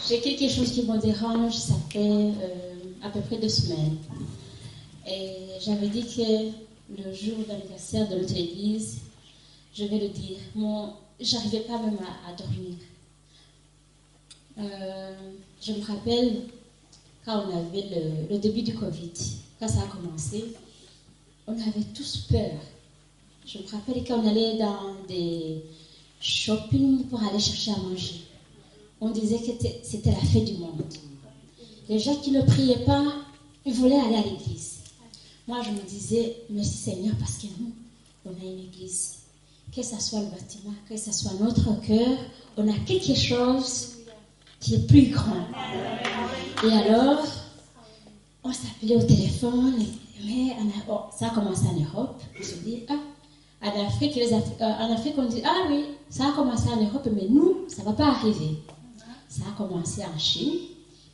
J'ai quelque chose qui me dérange, ça fait à peu près 2 semaines. Et j'avais dit que le jour d'anniversaire de notre église, je vais le dire, j'arrivais pas même à dormir. Je me rappelle quand on avait le début du Covid, quand ça a commencé, on avait tous peur. Je me rappelle quand on allait dans des shopping pour aller chercher à manger. On disait que c'était la fête du monde. Les gens qui ne priaient pas, ils voulaient aller à l'église. Moi, je me disais, merci Seigneur, parce que nous, on a une église. Que ce soit le bâtiment, que ce soit notre cœur, on a quelque chose qui est plus grand. Et alors, on s'appelait au téléphone, mais ça a commencé en Europe. On se dit, en Afrique, on dit, ah oui, ça a commencé en Europe, mais nous, ça ne va pas arriver. Ça a commencé en Chine.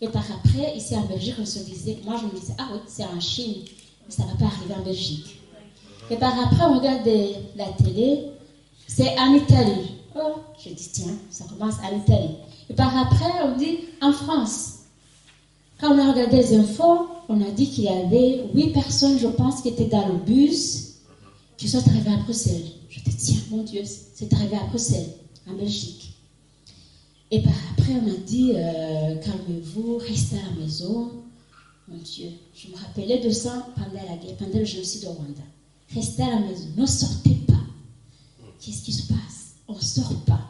Et par après, ici en Belgique, on se disait, moi je me disais, ah oui, c'est en Chine, mais ça ne va pas arriver en Belgique. Et par après, on regarde la télé, c'est en Italie. Oh, je dis, tiens, ça commence en Italie. Et par après, on dit, en France. Quand on a regardé les infos, on a dit qu'il y avait 8 personnes, je pense, qui étaient dans le bus, qui sont arrivées à Bruxelles. Je dis, tiens, mon Dieu, c'est arrivé à Bruxelles, en Belgique. Et par après, on a dit, calmez-vous, restez à la maison. Mon Dieu, je me rappelais de ça pendant la guerre, pendant le génocide au Rwanda. Restez à la maison, ne sortez pas. Qu'est-ce qui se passe? On ne sort pas.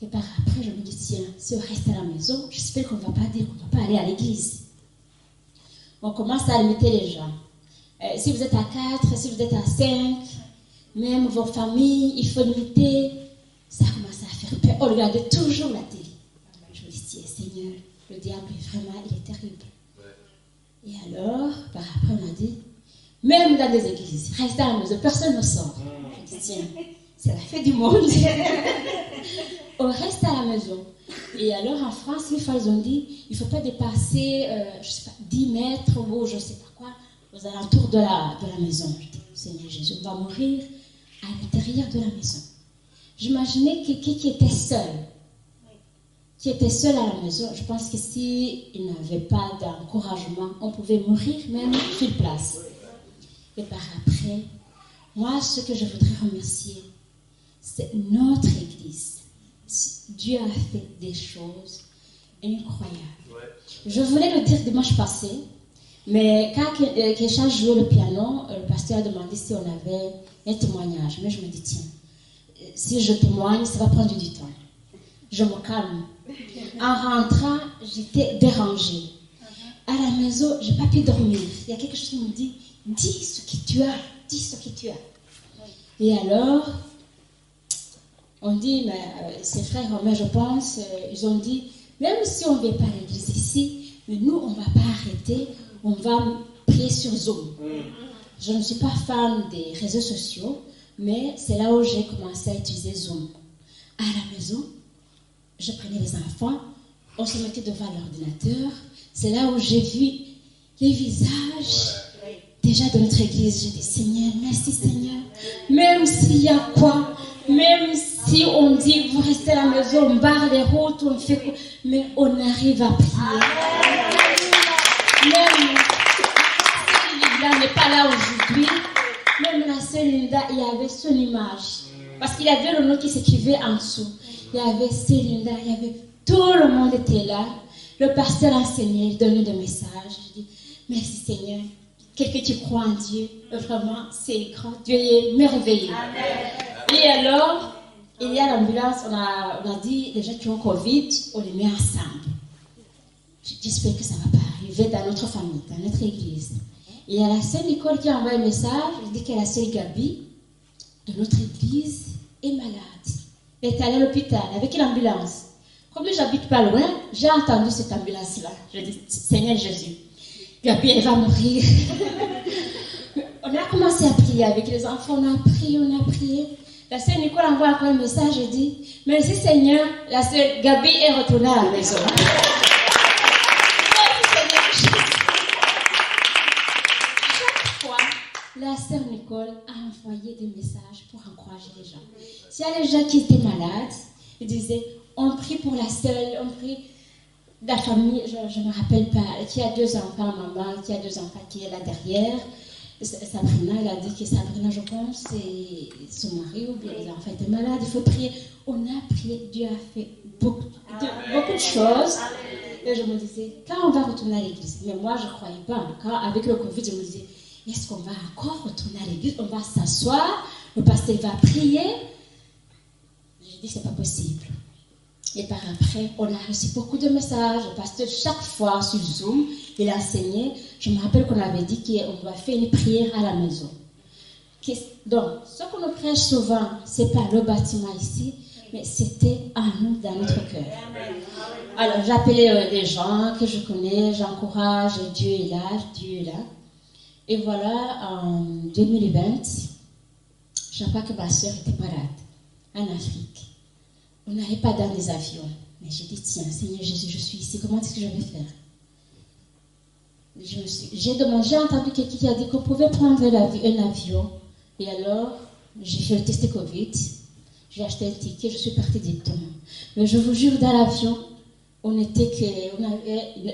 Et par après, je me dis, tiens, si on reste à la maison, j'espère qu'on ne va pas dire qu'on ne va pas aller à l'église. On commence à limiter les gens. Si vous êtes à 4, si vous êtes à 5, même vos familles, il faut limiter. Ça a commencé à faire peur. On regardait toujours la télé. Je me dis, tiens, Seigneur, le diable, vraiment, il est terrible. Et alors, par après, on a dit, même dans des églises, restez à la maison, personne ne sort. Je dis, tiens, c'est la fête du monde. On reste à la maison. Et alors, en France, une fois, ils ont dit, il ne faut pas dépasser, je sais pas, 10 mètres ou je ne sais pas quoi, aux alentours de la maison. Je dis, Seigneur Jésus, on va mourir à l'intérieur de la maison. J'imaginais quelqu'un qui était seul à la maison. Je pense que s'il n'avait pas d'encouragement, on pouvait mourir même sur place. Et par après, moi, ce que je voudrais remercier, c'est notre Église. Dieu a fait des choses incroyables. Je voulais le dire dimanche passé, mais quand Kesha jouait le piano, le pasteur a demandé si on avait un témoignage. Mais je me dis, tiens, si je témoigne, ça va prendre du temps. Je me calme. En rentrant, j'étais dérangée. À la maison, je n'ai pas pu dormir. Il y a quelque chose qui me dit, dis ce que tu as, dis ce que tu as. Et alors, on dit, mais ces frères romains, je pense, ils ont dit, même si on ne vient pas à l'église ici, mais nous, on ne va pas arrêter, on va prier sur Zoom. Je ne suis pas fan des réseaux sociaux, mais c'est là où j'ai commencé à utiliser Zoom. À la maison, je prenais les enfants, on se mettait devant l'ordinateur. C'est là où j'ai vu les visages déjà de notre église. J'ai dit, Seigneur, merci Seigneur. Même s'il y a quoi, même si on dit, vous restez à la maison, on barre les routes, on fait quoi, mais on arrive à prier. Même si Linda n'est pas là aujourd'hui, même la sœur Linda, il y avait son image. Parce qu'il y avait le nom qui s'écrivait en dessous. Il y avait Célinda, il y avait tout le monde était là. Le pasteur enseignait, il donnait des messages. Je dis, merci Seigneur. Quelqu'un qui croit en Dieu, vraiment, c'est grand. Dieu est merveilleux. Amen. Et alors, il y a l'ambulance, on a dit, les gens qui ont Covid, on les met ensemble. J'espère que ça ne va pas arriver dans notre famille, dans notre église. Et il y a la sœur Nicole qui a envoyé un message, elle dit que la sœur Gabi, de notre église, est malade. Elle est allée à l'hôpital avec l'ambulance. Comme j'habite pas loin, j'ai entendu cette ambulance-là. Je dis, Seigneur Jésus, Gabi, elle va mourir. On a commencé à prier avec les enfants, on a prié. La sœur Nicole envoie encore un message et dit, merci Seigneur, la sœur Gabi est retournée à la maison. Chaque fois, la sœur Nicole a envoyé des messages pour encourager les gens. S'il y a des gens qui étaient malades, ils disaient, on prie pour la sœur, on prie la famille, je ne me rappelle pas, qui a 2 enfants, maman, qui a 2 enfants qui est là derrière. Sabrina, elle a dit que Sabrina, je pense, c'est son mari ou bien les enfants étaient malades, il faut prier. On a prié, Dieu a fait beaucoup de choses. Et je me disais, quand on va retourner à l'église, mais moi je ne croyais pas. Quand, avec le Covid, je me disais, est-ce qu'on va encore retourner à l'église? On va s'asseoir, le pasteur va prier. J'ai dit, c'est pas possible. Et par après, on a reçu beaucoup de messages. Le pasteur, chaque fois sur Zoom, il a enseigné. Je me rappelle qu'on avait dit qu'on doit faire une prière à la maison. Donc, ce qu'on nous prêche souvent, ce n'est pas le bâtiment ici, mais c'était à nous, dans notre cœur. Alors, j'appelais les gens que je connais, j'encourage, Dieu est là. Et voilà, en 2020, je crois que ma soeur était malade, en Afrique. On n'allait pas dans les avions. Mais j'ai dit, tiens, Seigneur Jésus, je suis ici, comment est-ce que je vais faire? J'ai entendu quelqu'un qui a dit qu'on pouvait prendre un avion. Et alors, j'ai fait le test Covid. J'ai acheté un ticket, je suis partie directement. Mais je vous jure, dans l'avion,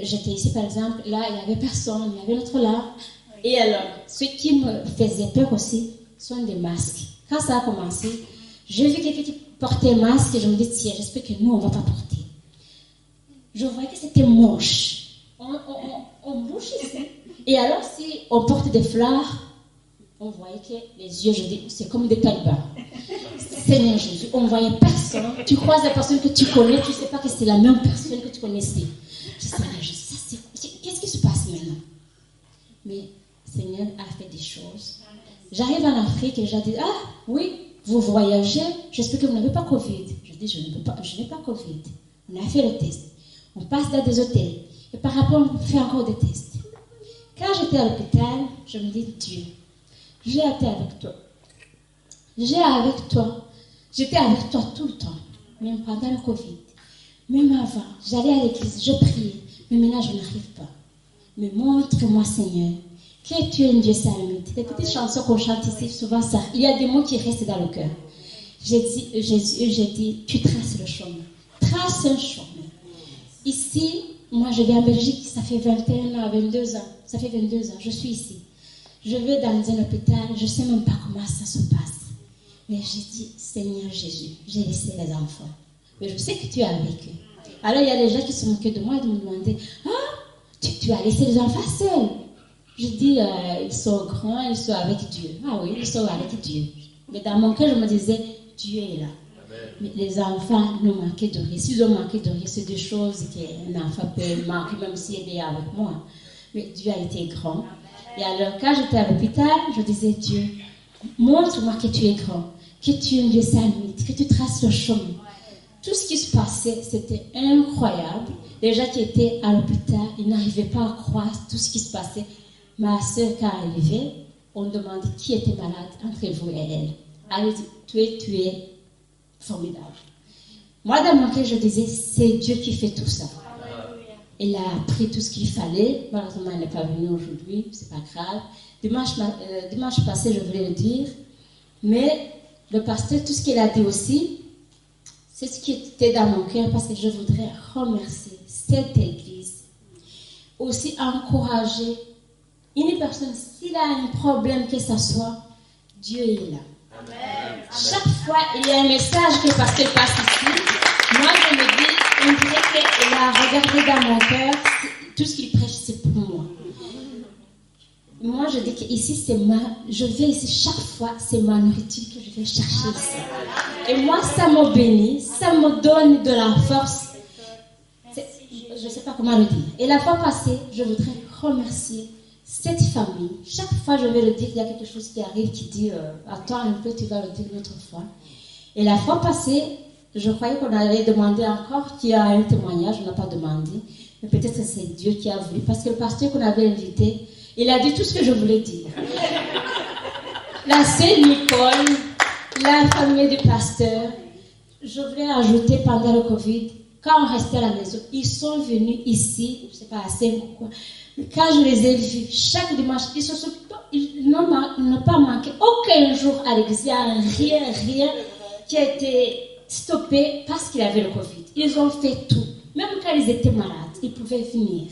j'étais ici par exemple, là, il n'y avait personne, il y avait l'autre là. Et alors, ce qui me faisait peur aussi sont des masques. Quand ça a commencé, j'ai vu quelqu'un qui portait un masque et je me dis, tiens, j'espère que nous, on ne va pas porter. Je voyais que c'était moche. On bouge ici. Et alors, si on porte des fleurs, on voyait que les yeux, je dis, c'est comme des talibans. Seigneur Jésus, on ne voyait personne. Tu croises la personne que tu connais, tu ne sais pas que c'est la même personne que tu connaissais. Je dis, Seigneur Jésus, qu'est-ce qui se passe maintenant? Mais Seigneur a fait des choses. J'arrive en Afrique et j'ai dit, ah oui, vous voyagez, j'espère que vous n'avez pas Covid. Je dis, je n'ai pas Covid. On a fait le test. On passe dans des hôtels. Et par rapport, on fait encore des tests. Quand j'étais à l'hôpital, je me dis, Dieu, j'ai été avec toi. J'étais avec toi tout le temps. Même pendant le Covid. Même avant, j'allais à l'église, je priais. Mais maintenant, je n'arrive pas. Mais montre-moi, Seigneur, que tu es un Dieu salamite. Les petites chansons qu'on chante ici, souvent ça. Il y a des mots qui restent dans le cœur. J'ai dit, tu traces le chemin. Trace un chemin. Ici, moi je vais en Belgique, ça fait 21 ans, 22 ans. Ça fait 22 ans, je suis ici. Je vais dans un hôpital, je ne sais même pas comment ça se passe. Mais j'ai dit, Seigneur Jésus, j'ai laissé les enfants. Mais je sais que tu es avec eux. Alors il y a des gens qui se moquaient de moi et de me demander, ah, tu as laissé les enfants seuls. Je dis, ils sont grands, ils sont avec Dieu. Ah oui, ils sont avec Dieu. Mais dans mon cœur, je me disais, Dieu est là. Mais les enfants nous manquaient de rien. S'ils ont manqué de rien, c'est des choses qu'un enfant peut manquer, même s'il est avec moi. Mais Dieu a été grand. Et alors, quand j'étais à l'hôpital, je disais, Dieu, montre-moi que tu es grand, que tu es un Dieu salamite, que tu traces le chemin. Tout ce qui se passait, c'était incroyable. Les gens qui étaient à l'hôpital, ils n'arrivaient pas à croire tout ce qui se passait. Ma soeur, quand elle est arrivée, on demandait qui était malade entre vous et elle. Elle dit, tu es formidable. Moi, dans mon cœur, je disais, c'est Dieu qui fait tout ça. Elle a appris tout ce qu'il fallait. Malheureusement, elle n'est pas venue aujourd'hui, c'est pas grave. Dimanche passé, je voulais le dire. Mais le pasteur, tout ce qu'il a dit aussi, c'est ce qui était dans mon cœur parce que je voudrais remercier cette église. Aussi encourager une personne, s'il a un problème que ce soit, Dieu est là. Amen. Chaque fois, il y a un message que le pasteur passe ici. Moi, je me dis, on dirait qu'il a regardé dans mon cœur, tout ce qu'il prêche, c'est pour moi. Moi, je dis qu'ici, je vais ici chaque fois, c'est ma nourriture que je vais chercher ici. Et moi, ça me bénit, ça me donne de la force. Je ne sais pas comment le dire. Et la fois passée, je voudrais remercier cette famille. Chaque fois, je vais le dire, il y a quelque chose qui arrive qui dit, attends un peu, tu vas le dire une autre fois. Et la fois passée, je croyais qu'on allait demander encore qu'il y a un témoignage, on n'a pas demandé. Mais peut-être que c'est Dieu qui a voulu. Parce que le pasteur qu'on avait invité, il a dit tout ce que je voulais dire. la sœur Nicole, la famille du pasteur. Je voulais ajouter pendant le Covid, quand on restait à la maison, ils sont venus ici, je ne sais pas, à 5 ou quoi. Quand je les ai vus, chaque dimanche, ils n'ont pas manqué aucun jour à l'église. Il n'y a rien qui a été stoppé parce qu'il avait le Covid. Ils ont fait tout. Même quand ils étaient malades, ils pouvaient venir.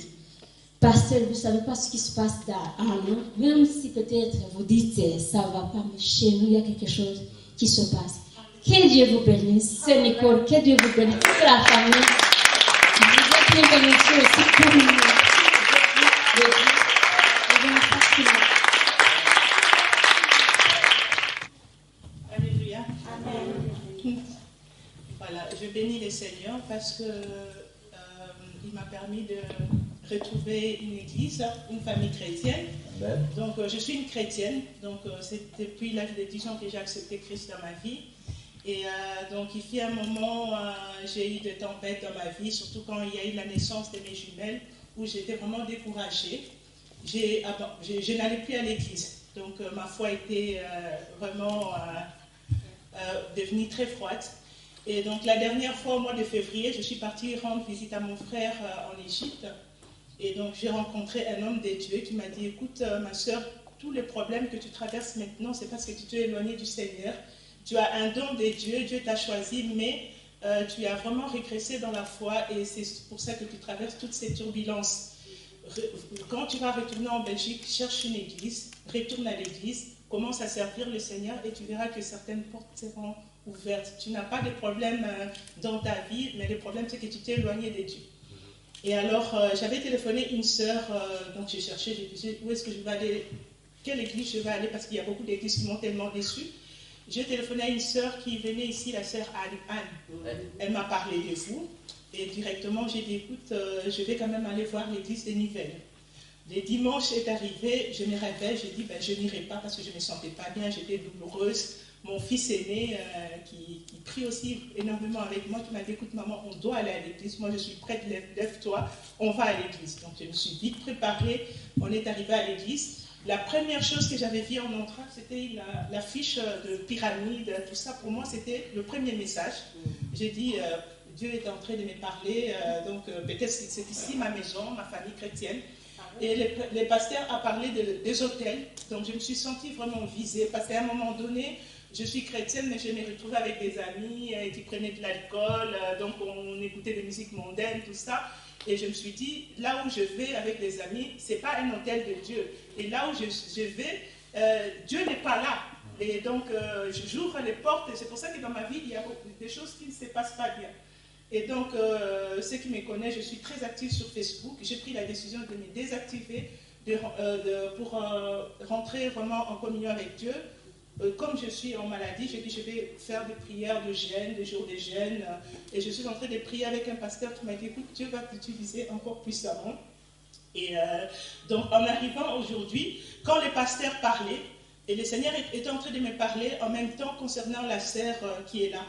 Pasteur, vous ne savez pas ce qui se passe à nous. Même si peut-être vous dites ça ne va pas, mais chez nous, il y a quelque chose qui se passe. Que Dieu vous bénisse. C'est Nicole, que Dieu vous bénisse. Toute la famille. Vous êtes bienvenus aussi pour nous. Alléluia. Amen. Voilà, je bénis le Seigneur parce que il m'a permis de retrouver une église, une famille chrétienne. Amen. Donc, je suis une chrétienne. Donc, c'est depuis l'âge de 10 ans que j'ai accepté Christ dans ma vie. Et donc, il fut un moment, j'ai eu des tempêtes dans ma vie, surtout quand il y a eu la naissance de mes jumelles, où j'étais vraiment découragée. Je n'allais plus à l'église. Donc, ma foi était vraiment devenue très froide. Et donc, la dernière fois, au mois de février, je suis partie rendre visite à mon frère en Égypte. Et donc, j'ai rencontré un homme de Dieu qui m'a dit, écoute, ma soeur, tous les problèmes que tu traverses maintenant, c'est parce que tu t'es éloigné du Seigneur. Tu as un don de Dieu, Dieu t'a choisi, mais tu as vraiment régressé dans la foi et c'est pour ça que tu traverses toutes ces turbulences. Quand tu vas retourner en Belgique, cherche une église, retourne à l'église, commence à servir le Seigneur et tu verras que certaines portes seront ouvertes. Tu n'as pas de problème dans ta vie, mais le problème c'est que tu t'es éloigné de Dieu. Et alors, j'avais téléphoné une sœur, donc j'ai cherché, j'ai dit, où est-ce que je vais aller, quelle église je vais aller, parce qu'il y a beaucoup d'églises qui m'ont tellement déçue. J'ai téléphoné à une sœur qui venait ici, la sœur Anne. Elle m'a parlé de vous, et directement j'ai dit, écoute, je vais quand même aller voir l'église de Nivelles. Le dimanche est arrivé, je me réveille, j'ai dit, ben, je n'irai pas parce que je ne me sentais pas bien, j'étais douloureuse. Mon fils aîné, qui prie aussi énormément avec moi, qui m'a dit, écoute maman, on doit aller à l'église, moi je suis prête, lève-toi, on va à l'église. Donc je me suis vite préparée, on est arrivé à l'église. La première chose que j'avais vue en entrant, c'était l'affiche de pyramide, tout ça. Pour moi, c'était le premier message. J'ai dit, Dieu est en train de me parler, donc peut-être c'est ici ma maison, ma famille chrétienne. Et le pasteur a parlé des hôtels, donc je me suis sentie vraiment visée, parce qu'à un moment donné, je suis chrétienne, mais je me retrouvais avec des amis qui prenaient de l'alcool, donc on écoutait des musiques mondaines, tout ça. Et je me suis dit, là où je vais avec des amis, ce n'est pas un hôtel de Dieu. Et là où je vais, Dieu n'est pas là. Et donc, j'ouvre les portes, et c'est pour ça que dans ma vie, il y a des choses qui ne se passent pas bien. Et donc, ceux qui me connaissent, je suis très active sur Facebook. J'ai pris la décision de me désactiver pour rentrer vraiment en communion avec Dieu. Comme je suis en maladie, j'ai dit je vais faire des prières de jeûne, des jours de jeûne. Et je suis en train de prier avec un pasteur qui m'a dit écoute, Dieu va t'utiliser encore puissamment. Et donc, en arrivant aujourd'hui, quand le pasteur parlait, et le Seigneur était en train de me parler en même temps concernant la sœur qui est là.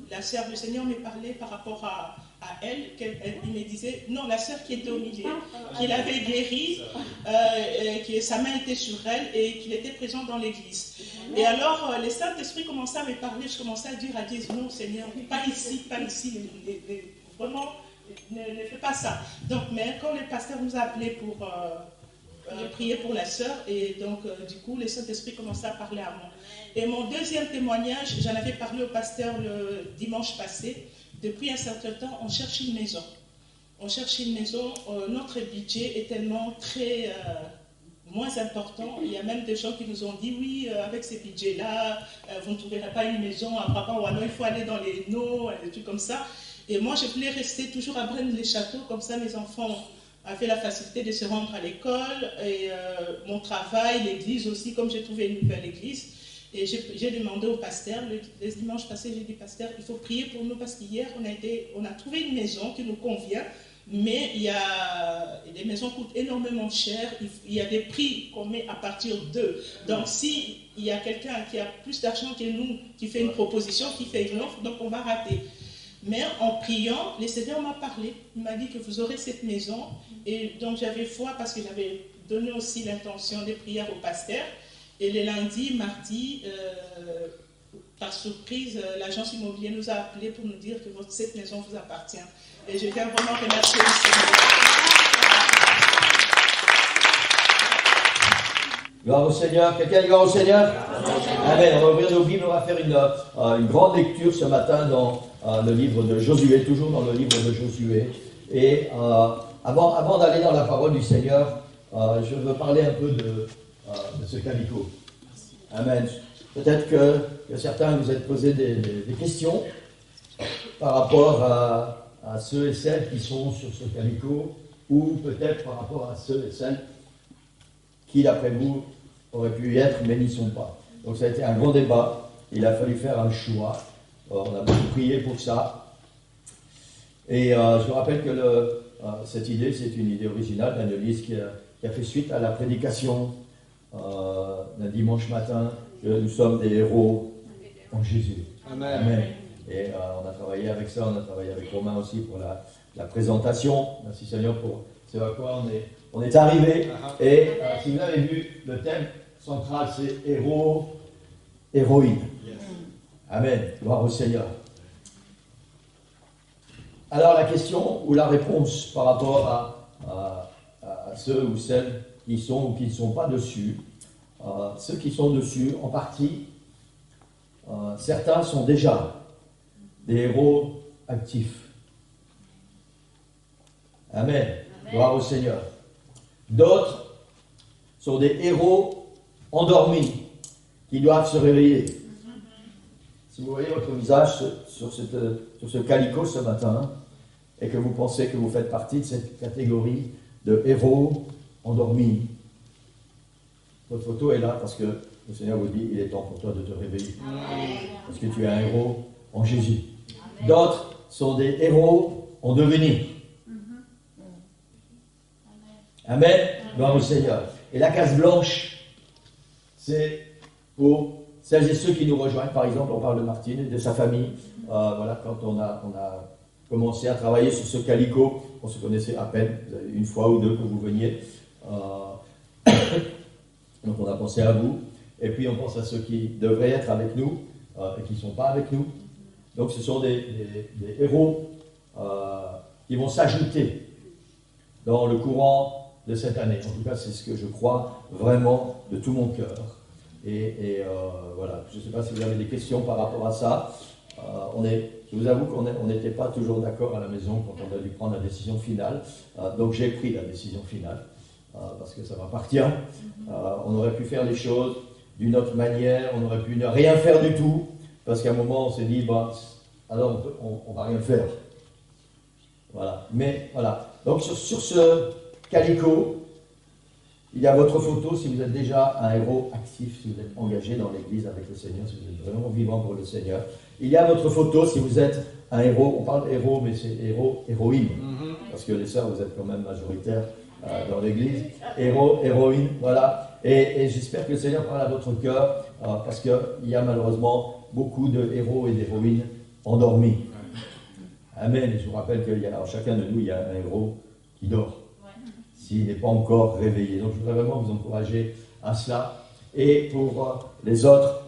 La sœur, le Seigneur me parlait par rapport à elle, il me disait, non, la sœur qui était au milieu, qu'il avait guéri, que sa main était sur elle et qu'il était présent dans l'église. Et alors, le Saint-Esprit commençait à me parler, je commençais à dire, non, Seigneur, pas ici, vraiment, ne fais pas ça. Donc, mais quand le pasteur nous a appelés pour prier pour la sœur, et donc, du coup, le Saint-Esprit commençait à parler à moi. Et mon deuxième témoignage, j'en avais parlé au pasteur le dimanche passé. Depuis un certain temps, on cherche une maison. On cherche une maison. Notre budget est tellement très moins important. Il y a même des gens qui nous ont dit, oui, avec ces budgets-là, vous ne trouverez pas une maison à Brabant, ou alors il faut aller dans les Naux, des trucs comme ça. Et moi, je voulais rester toujours à Braine-les-Châteaux, comme ça mes enfants avaient la facilité de se rendre à l'école, et mon travail, l'église aussi, comme j'ai trouvé une nouvelle église. Et j'ai demandé au pasteur, le dimanche passé, j'ai dit, pasteur, il faut prier pour nous parce qu'hier, on a trouvé une maison qui nous convient, mais les maisons coûtent énormément cher, il y a des prix qu'on met à partir d'eux. Donc, s'il y a quelqu'un qui a plus d'argent que nous, qui fait une proposition, qui fait une offre, donc on va rater. Mais en priant, le Seigneur m'a parlé, il m'a dit que vous aurez cette maison, et donc j'avais foi parce que j'avais donné aussi l'intention de prière au pasteur. Et le lundi, mardi, par surprise, l'agence immobilière nous a appelés pour nous dire que cette maison vous appartient. Et je tiens vraiment à remercier le Seigneur. Gloire au Seigneur. Quelqu'un dit gloire au Seigneur? Amen. On va ouvrir nos Bibles, on va faire une grande lecture ce matin dans le livre de Josué, toujours dans le livre de Josué. Et avant d'aller dans la parole du Seigneur, je veux parler un peu de ce calico. Amen. Peut-être que certains vous êtes posé des questions par rapport à ceux et celles qui sont sur ce calico, ou peut-être par rapport à ceux et celles qui, d'après vous, auraient pu y être, mais n'y sont pas. Donc ça a été un grand débat. Il a fallu faire un choix. On a beaucoup prié pour ça. Et je vous rappelle que cette idée, c'est une idée originale d'Annelise qui a fait suite à la prédication d'un dimanche matin, que nous sommes des héros en Jésus. Amen. Amen. Et on a travaillé avec ça, on a travaillé avec Romain aussi pour la présentation. Merci Seigneur pour ce à quoi on est arrivé. Et si vous avez vu, le thème central, c'est héros, héroïne. Yes. Amen. Gloire au Seigneur. Alors la question ou la réponse par rapport à ceux ou celles qui sont ou qui ne sont pas dessus. Ceux qui sont dessus, en partie, certains sont déjà des héros actifs. Amen. Gloire au Seigneur. D'autres sont des héros endormis qui doivent se réveiller. Si vous voyez votre visage sur ce calico ce matin et que vous pensez que vous faites partie de cette catégorie de héros endormis, votre photo est là parce que le Seigneur vous dit, il est temps pour toi de te réveiller. Parce que tu es un héros en Jésus. D'autres sont des héros en devenir. Amen. Gloire au Seigneur. Et la case blanche, c'est pour celles et ceux qui nous rejoignent. Par exemple, on parle de Martine et de sa famille. Voilà, quand on a commencé à travailler sur ce calico, on se connaissait à peine. Vous avez une fois ou deux que vous veniez. Donc on a pensé à vous. Et puis on pense à ceux qui devraient être avec nous et qui ne sont pas avec nous. Donc ce sont des héros qui vont s'ajouter dans le courant de cette année. En tout cas, c'est ce que je crois vraiment de tout mon cœur. Et voilà, je ne sais pas si vous avez des questions par rapport à ça. Je vous avoue qu'on n'était pas toujours d'accord à la maison quand on a dû prendre la décision finale. Donc j'ai pris la décision finale, parce que ça m'appartient. On aurait pu faire les choses d'une autre manière, on aurait pu ne rien faire du tout, parce qu'à un moment on s'est dit, alors on ne va rien faire. Voilà. Mais voilà. Donc sur ce calico, il y a votre photo si vous êtes déjà un héros actif, si vous êtes engagé dans l'église avec le Seigneur, si vous êtes vraiment vivant pour le Seigneur. Il y a votre photo si vous êtes un héros, on parle héros, mais c'est héros, héroïne, parce que les sœurs, vous êtes quand même majoritaires dans l'église. Héros, héroïne, voilà. Et j'espère que le Seigneur parle à votre cœur, parce qu'il y a malheureusement beaucoup de héros et d'héroïnes endormis. Amen. Et je vous rappelle qu'il y a, chacun de nous, il y a un héros qui dort, s'il n'est pas encore réveillé. Donc je voudrais vraiment vous encourager à cela. Et pour les autres,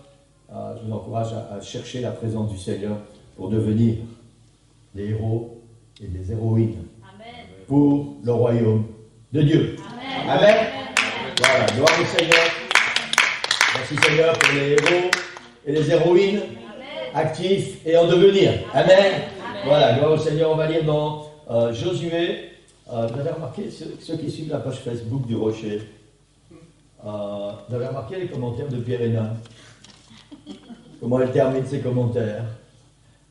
je vous encourage à chercher la présence du Seigneur pour devenir des héros et des héroïnes. Amen. Pour le royaume de Dieu. Amen. Amen. Voilà, gloire au Seigneur. Merci Seigneur pour les héros et les héroïnes. Amen. Actifs et en devenir. Amen. Amen. Voilà, gloire au Seigneur. On va lire dans Josué. Vous avez remarqué, ceux qui suivent la page Facebook du Rocher, vous avez remarqué les commentaires de Pierre Hénin. Comment elle termine ses commentaires.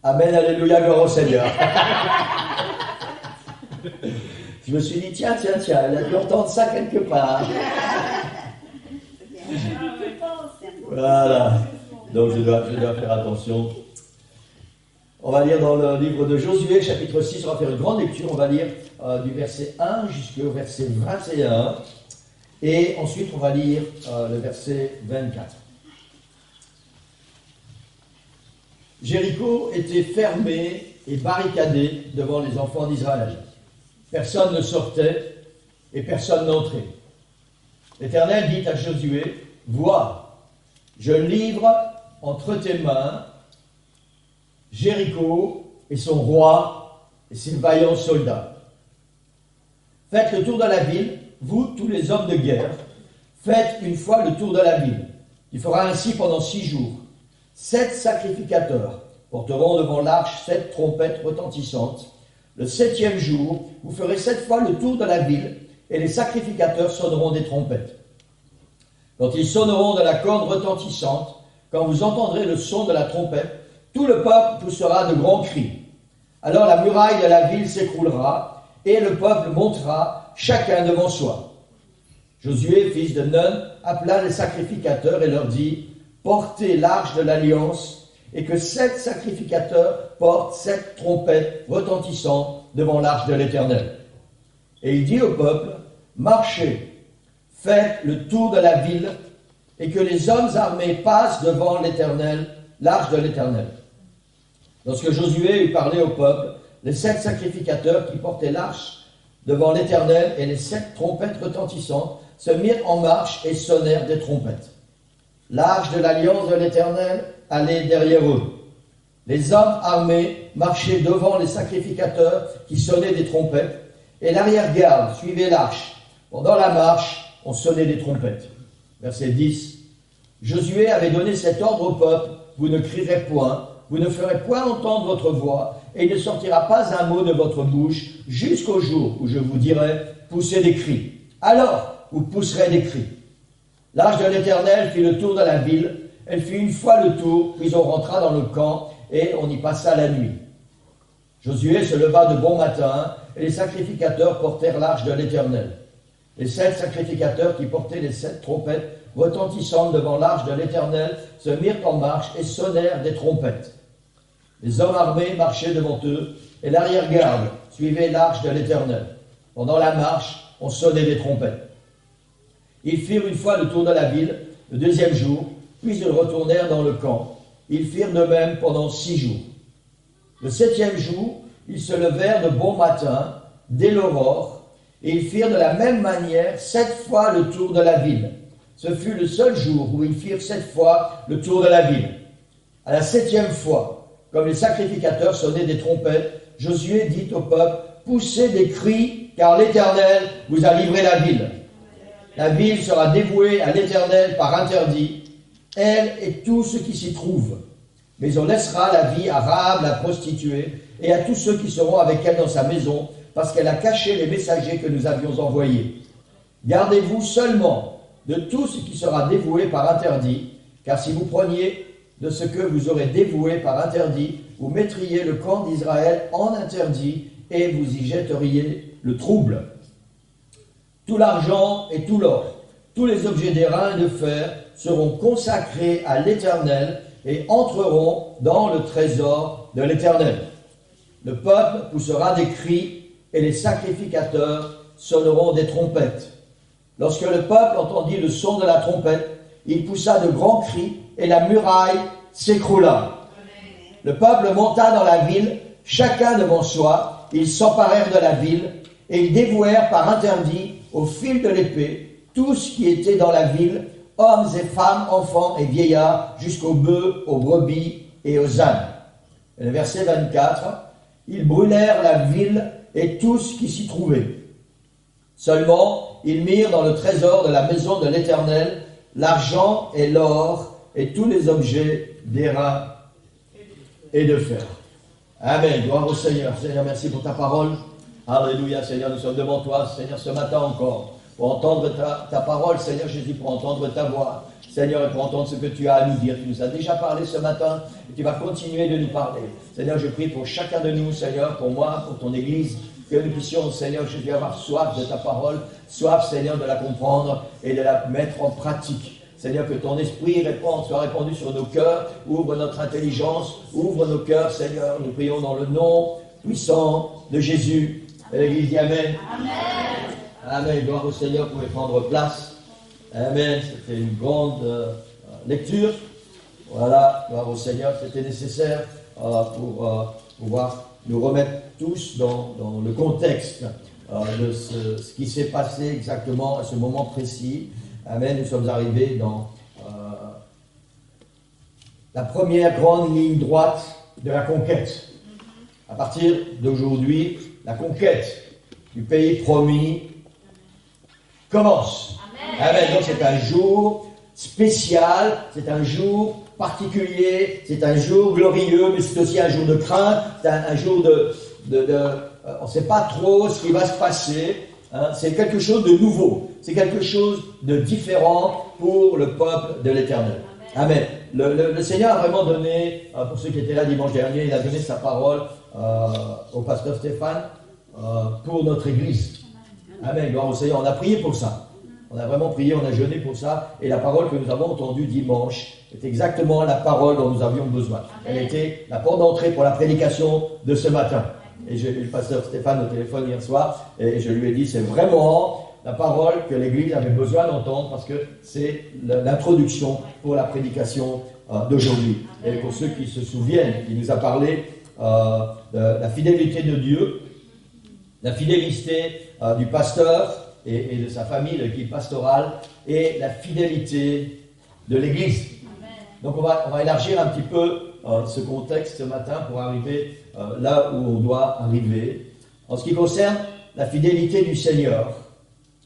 Amen, alléluia, gloire au Seigneur. Je me suis dit, tiens, elle a dû entendre ça quelque part. Voilà. Donc je dois faire attention. On va lire dans le livre de Josué, chapitre 6, on va faire une grande lecture. On va lire du verset 1 jusqu'au verset 21. Et ensuite, on va lire le verset 24. Jéricho était fermé et barricadé devant les enfants d'Israël. Personne ne sortait et personne n'entrait. L'Éternel dit à Josué, « Vois, je livre entre tes mains Jéricho et son roi et ses vaillants soldats. Faites le tour de la ville, vous, tous les hommes de guerre, faites une fois le tour de la ville. Il fera ainsi pendant 6 jours. 7 sacrificateurs porteront devant l'arche 7 trompettes retentissantes. Le 7e jour, vous ferez 7 fois le tour de la ville, et les sacrificateurs sonneront des trompettes. Quand ils sonneront de la corne retentissante, quand vous entendrez le son de la trompette, tout le peuple poussera de grands cris. Alors la muraille de la ville s'écroulera, et le peuple montera, chacun devant soi. Josué, fils de Nun, appela les sacrificateurs et leur dit, « Portez l'arche de l'alliance, et que 7 sacrificateurs portent 7 trompettes retentissantes devant l'arche de l'Éternel. » Et il dit au peuple, « Marchez, faites le tour de la ville, et que les hommes armés passent devant l'Éternel, l'arche de l'Éternel. » Lorsque Josué eut parlé au peuple, les 7 sacrificateurs qui portaient l'arche devant l'Éternel et les 7 trompettes retentissantes se mirent en marche et sonnèrent des trompettes. L'arche de l'alliance de l'Éternel allait derrière eux. Les hommes armés marchaient devant les sacrificateurs qui sonnaient des trompettes, et l'arrière-garde suivait l'arche. Pendant la marche, on sonnait des trompettes. Verset 10. Josué avait donné cet ordre au peuple, vous ne crierez point, vous ne ferez point entendre votre voix, et il ne sortira pas un mot de votre bouche, jusqu'au jour où je vous dirai, poussez des cris. Alors, vous pousserez des cris. L'arche de l'Éternel fit le tour de la ville, elle fit une fois le tour, puis on rentra dans le camp, et on y passa la nuit. Josué se leva de bon matin, et les sacrificateurs portèrent l'arche de l'Éternel. Les 7 sacrificateurs qui portaient les 7 trompettes retentissantes devant l'arche de l'Éternel se mirent en marche et sonnèrent des trompettes. Les hommes armés marchaient devant eux, et l'arrière-garde suivait l'arche de l'Éternel. Pendant la marche, on sonnait des trompettes. Ils firent une fois le tour de la ville, le 2e jour, puis ils retournèrent dans le camp. Ils firent de même pendant 6 jours. Le 7e jour, ils se levèrent de bon matin, dès l'aurore, et ils firent de la même manière 7 fois le tour de la ville. Ce fut le seul jour où ils firent 7 fois le tour de la ville. À la 7e fois, comme les sacrificateurs sonnaient des trompettes, Josué dit au peuple, « Poussez des cris, car l'Éternel vous a livré la ville. La ville sera dévouée à l'Éternel par interdit, elle et tout ce qui s'y trouve. Mais on laissera la vie à Rahab la prostituée et à tous ceux qui seront avec elle dans sa maison, parce qu'elle a caché les messagers que nous avions envoyés. Gardez-vous seulement de tout ce qui sera dévoué par interdit, car si vous preniez de ce que vous aurez dévoué par interdit, vous mettriez le camp d'Israël en interdit et vous y jetteriez le trouble. Tout l'argent et tout l'or, tous les objets d'airain et de fer seront consacrés à l'Éternel et entreront dans le trésor de l'Éternel. Le peuple poussera des cris et les sacrificateurs sonneront des trompettes. Lorsque le peuple entendit le son de la trompette, il poussa de grands cris et la muraille s'écroula. Le peuple monta dans la ville, chacun devant soi, ils s'emparèrent de la ville et ils dévouèrent par interdit au fil de l'épée tout ce qui était dans la ville, hommes et femmes, enfants et vieillards, jusqu'aux bœufs, aux brebis et aux ânes. Et le verset 24, ils brûlèrent la ville et tout ce qui s'y trouvait. Seulement, ils mirent dans le trésor de la maison de l'Éternel l'argent et l'or et tous les objets d'airain et de fer. Amen. Gloire au Seigneur. Seigneur, merci pour ta parole. Alléluia, Seigneur, nous sommes devant toi, Seigneur, ce matin encore, pour entendre ta parole, Seigneur Jésus, pour entendre ta voix, Seigneur, et pour entendre ce que tu as à nous dire. Tu nous as déjà parlé ce matin, et tu vas continuer de nous parler. Seigneur, je prie pour chacun de nous, Seigneur, pour moi, pour ton Église, que nous puissions, Seigneur Jésus, avoir soif de ta parole, soif, Seigneur, de la comprendre et de la mettre en pratique. Seigneur, que ton esprit soit répandu sur nos cœurs, ouvre notre intelligence, ouvre nos cœurs, Seigneur. Nous prions dans le nom puissant de Jésus. Et l'Église dit Amen. Amen. Amen. Gloire au Seigneur, vous pouvez prendre place. Amen. C'était une grande lecture. Voilà, gloire au Seigneur. C'était nécessaire pour pouvoir nous remettre tous dans le contexte de ce qui s'est passé exactement à ce moment précis. Amen. Nous sommes arrivés dans la première grande ligne droite de la conquête. À partir d'aujourd'hui, la conquête du pays promis commence. Amen. Donc c'est un jour spécial, c'est un jour particulier, c'est un jour glorieux, mais c'est aussi un jour de crainte, c'est un jour on ne sait pas trop ce qui va se passer. Hein. C'est quelque chose de nouveau, c'est quelque chose de différent pour le peuple de l'Éternel. Amen. Le Seigneur a vraiment donné, pour ceux qui étaient là dimanche dernier, il a donné sa parole au pasteur Stéphane pour notre Église. Amen. Gloire au Seigneur. On a prié pour ça. On a vraiment prié, on a jeûné pour ça. Et la parole que nous avons entendue dimanche est exactement la parole dont nous avions besoin. Elle était la porte d'entrée pour la prédication de ce matin. Et j'ai eu le pasteur Stéphane au téléphone hier soir et je lui ai dit, c'est vraiment la parole que l'Église avait besoin d'entendre parce que c'est l'introduction pour la prédication d'aujourd'hui. Et pour ceux qui se souviennent, il nous a parlé de la fidélité de Dieu, la fidélité du pasteur et de sa famille, de l'équipe pastorale, et la fidélité de l'Église. Donc on va élargir un petit peu ce contexte ce matin pour arriver là où on doit arriver. En ce qui concerne la fidélité du Seigneur,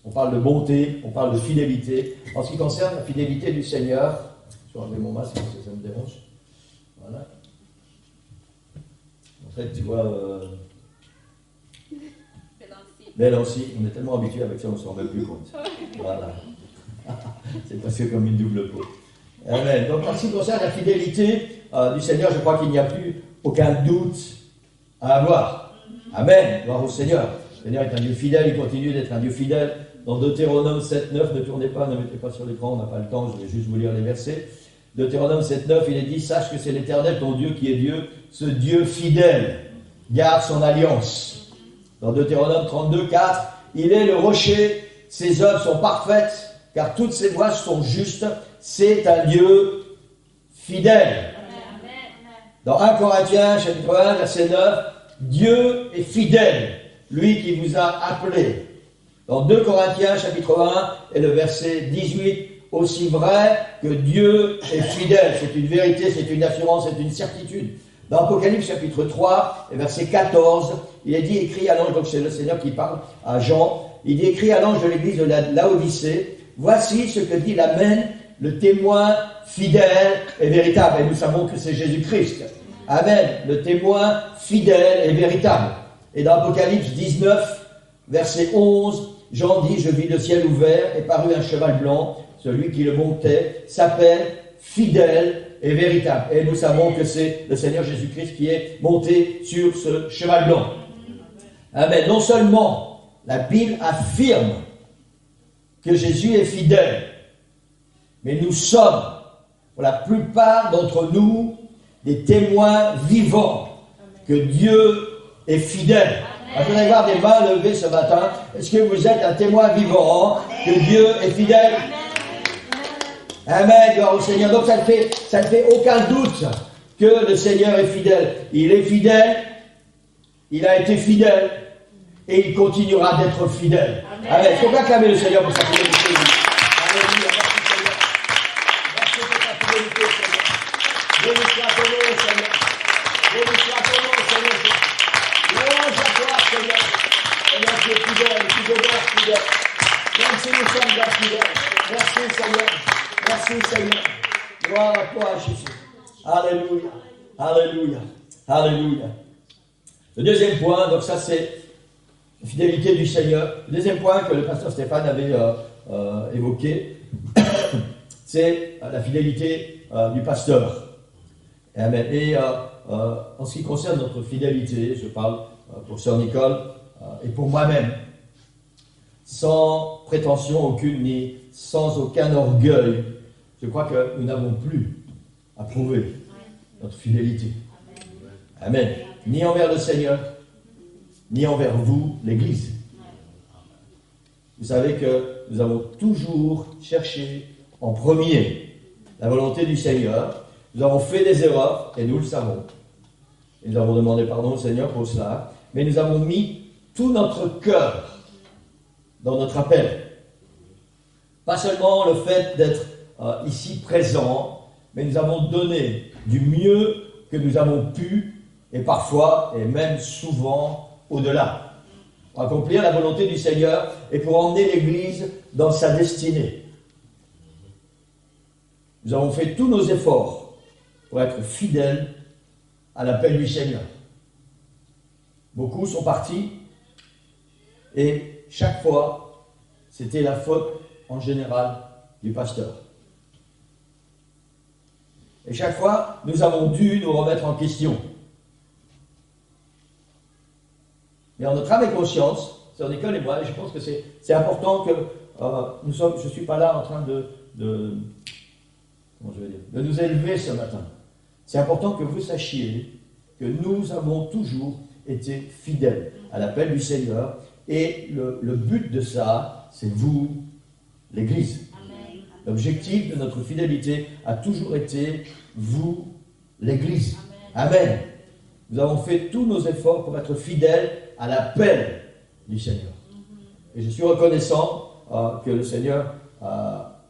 on parle de bonté, on parle de fidélité. En ce qui concerne la fidélité du Seigneur, je vais enlever mon masque parce que ça me dérange. Voilà. En fait, tu vois, Bélancy, on est tellement habitué avec ça, on ne s'en rend plus compte. Voilà. C'est presque comme une double peau. Amen. Donc, en ce qui concerne la fidélité du Seigneur, je crois qu'il n'y a plus aucun doute à avoir. Amen. Gloire au Seigneur. Le Seigneur est un Dieu fidèle, il continue d'être un Dieu fidèle. Dans Deutéronome 7.9, ne tournez pas, ne mettez pas sur l'écran, on n'a pas le temps, je vais juste vous lire les versets. Deutéronome 7.9, il est dit, sache que c'est l'Éternel, ton Dieu, qui est Dieu, ce Dieu fidèle, garde son alliance. Dans Deutéronome 32.4, il est le rocher, ses œuvres sont parfaites, car toutes ses voies sont justes, c'est un Dieu fidèle. Dans 1 Corinthiens, chapitre 1, verset 9, Dieu est fidèle, lui qui vous a appelé. Dans 2 Corinthiens, chapitre 1, et le verset 18, aussi vrai que Dieu est fidèle. C'est une vérité, c'est une assurance, c'est une certitude. Dans Apocalypse, chapitre 3, et verset 14, il est dit, écrit à l'ange, donc c'est le Seigneur qui parle à Jean, il dit, écrit à l'ange de l'église de Laodicée, voici ce que dit l'Amen, le témoin fidèle et véritable. Et nous savons que c'est Jésus-Christ. Amen. Le témoin fidèle et véritable. Et dans Apocalypse 19, verset 11, Jean dit, je vis le ciel ouvert et parut un cheval blanc, celui qui le montait s'appelle fidèle et véritable. Et nous savons que c'est le Seigneur Jésus-Christ qui est monté sur ce cheval blanc. Amen. Non seulement la Bible affirme que Jésus est fidèle, mais nous sommes, pour la plupart d'entre nous, des témoins vivants que Dieu est fidèle. Je voudrais voir des mains levées ce matin. Est-ce que vous êtes un témoin vivant que Dieu est fidèle? Amen, gloire au Seigneur. Donc ça ne fait aucun doute que le Seigneur est fidèle. Il est fidèle, il a été fidèle, et il continuera d'être fidèle. Amen. Il faut bien acclamer le Seigneur pour sa fidélité. Alléluia. Merci pour ta fidélité, Seigneur. Béni soit ton nom, Seigneur. Béni soit ton nom, Seigneur. Louange à toi, Seigneur. Seigneur, tu es fidèle, tu demeures fidèle. Même si nous sommes bien fidèles. Merci, Seigneur. Merci, Seigneur. Gloire à toi, Jésus. Alléluia. Alléluia. Alléluia. Le deuxième point, donc ça c'est la fidélité du Seigneur. Le deuxième point que le pasteur Stéphane avait évoqué, c'est la fidélité du pasteur. Amen. Et en ce qui concerne notre fidélité, je parle pour sœur Nicole et pour moi-même, sans prétention aucune ni sans aucun orgueil, je crois que nous n'avons plus à prouver notre fidélité. Amen. Ni envers le Seigneur, ni envers vous, l'Église. Vous savez que nous avons toujours cherché en premier la volonté du Seigneur. Nous avons fait des erreurs, et nous le savons. Et nous avons demandé pardon au Seigneur pour cela. Mais nous avons mis tout notre cœur dans notre appel. Pas seulement le fait d'être ici présent, mais nous avons donné du mieux que nous avons pu, et parfois, et même souvent, au-delà, pour accomplir la volonté du Seigneur et pour emmener l'Église dans sa destinée. Nous avons fait tous nos efforts pour être fidèles à l'appel du Seigneur. Beaucoup sont partis, et chaque fois, c'était la faute en général du pasteur. Et chaque fois, nous avons dû nous remettre en question. Mais en notre âme et conscience, c'est Nicole et moi, et je pense que c'est important que je ne suis pas là en train de nous élever ce matin. C'est important que vous sachiez que nous avons toujours été fidèles à l'appel du Seigneur, et le but de ça, c'est vous, l'Église. L'objectif de notre fidélité a toujours été vous, l'Église. Amen. Nous avons fait tous nos efforts pour être fidèles à l'appel du Seigneur. Et je suis reconnaissant que le Seigneur a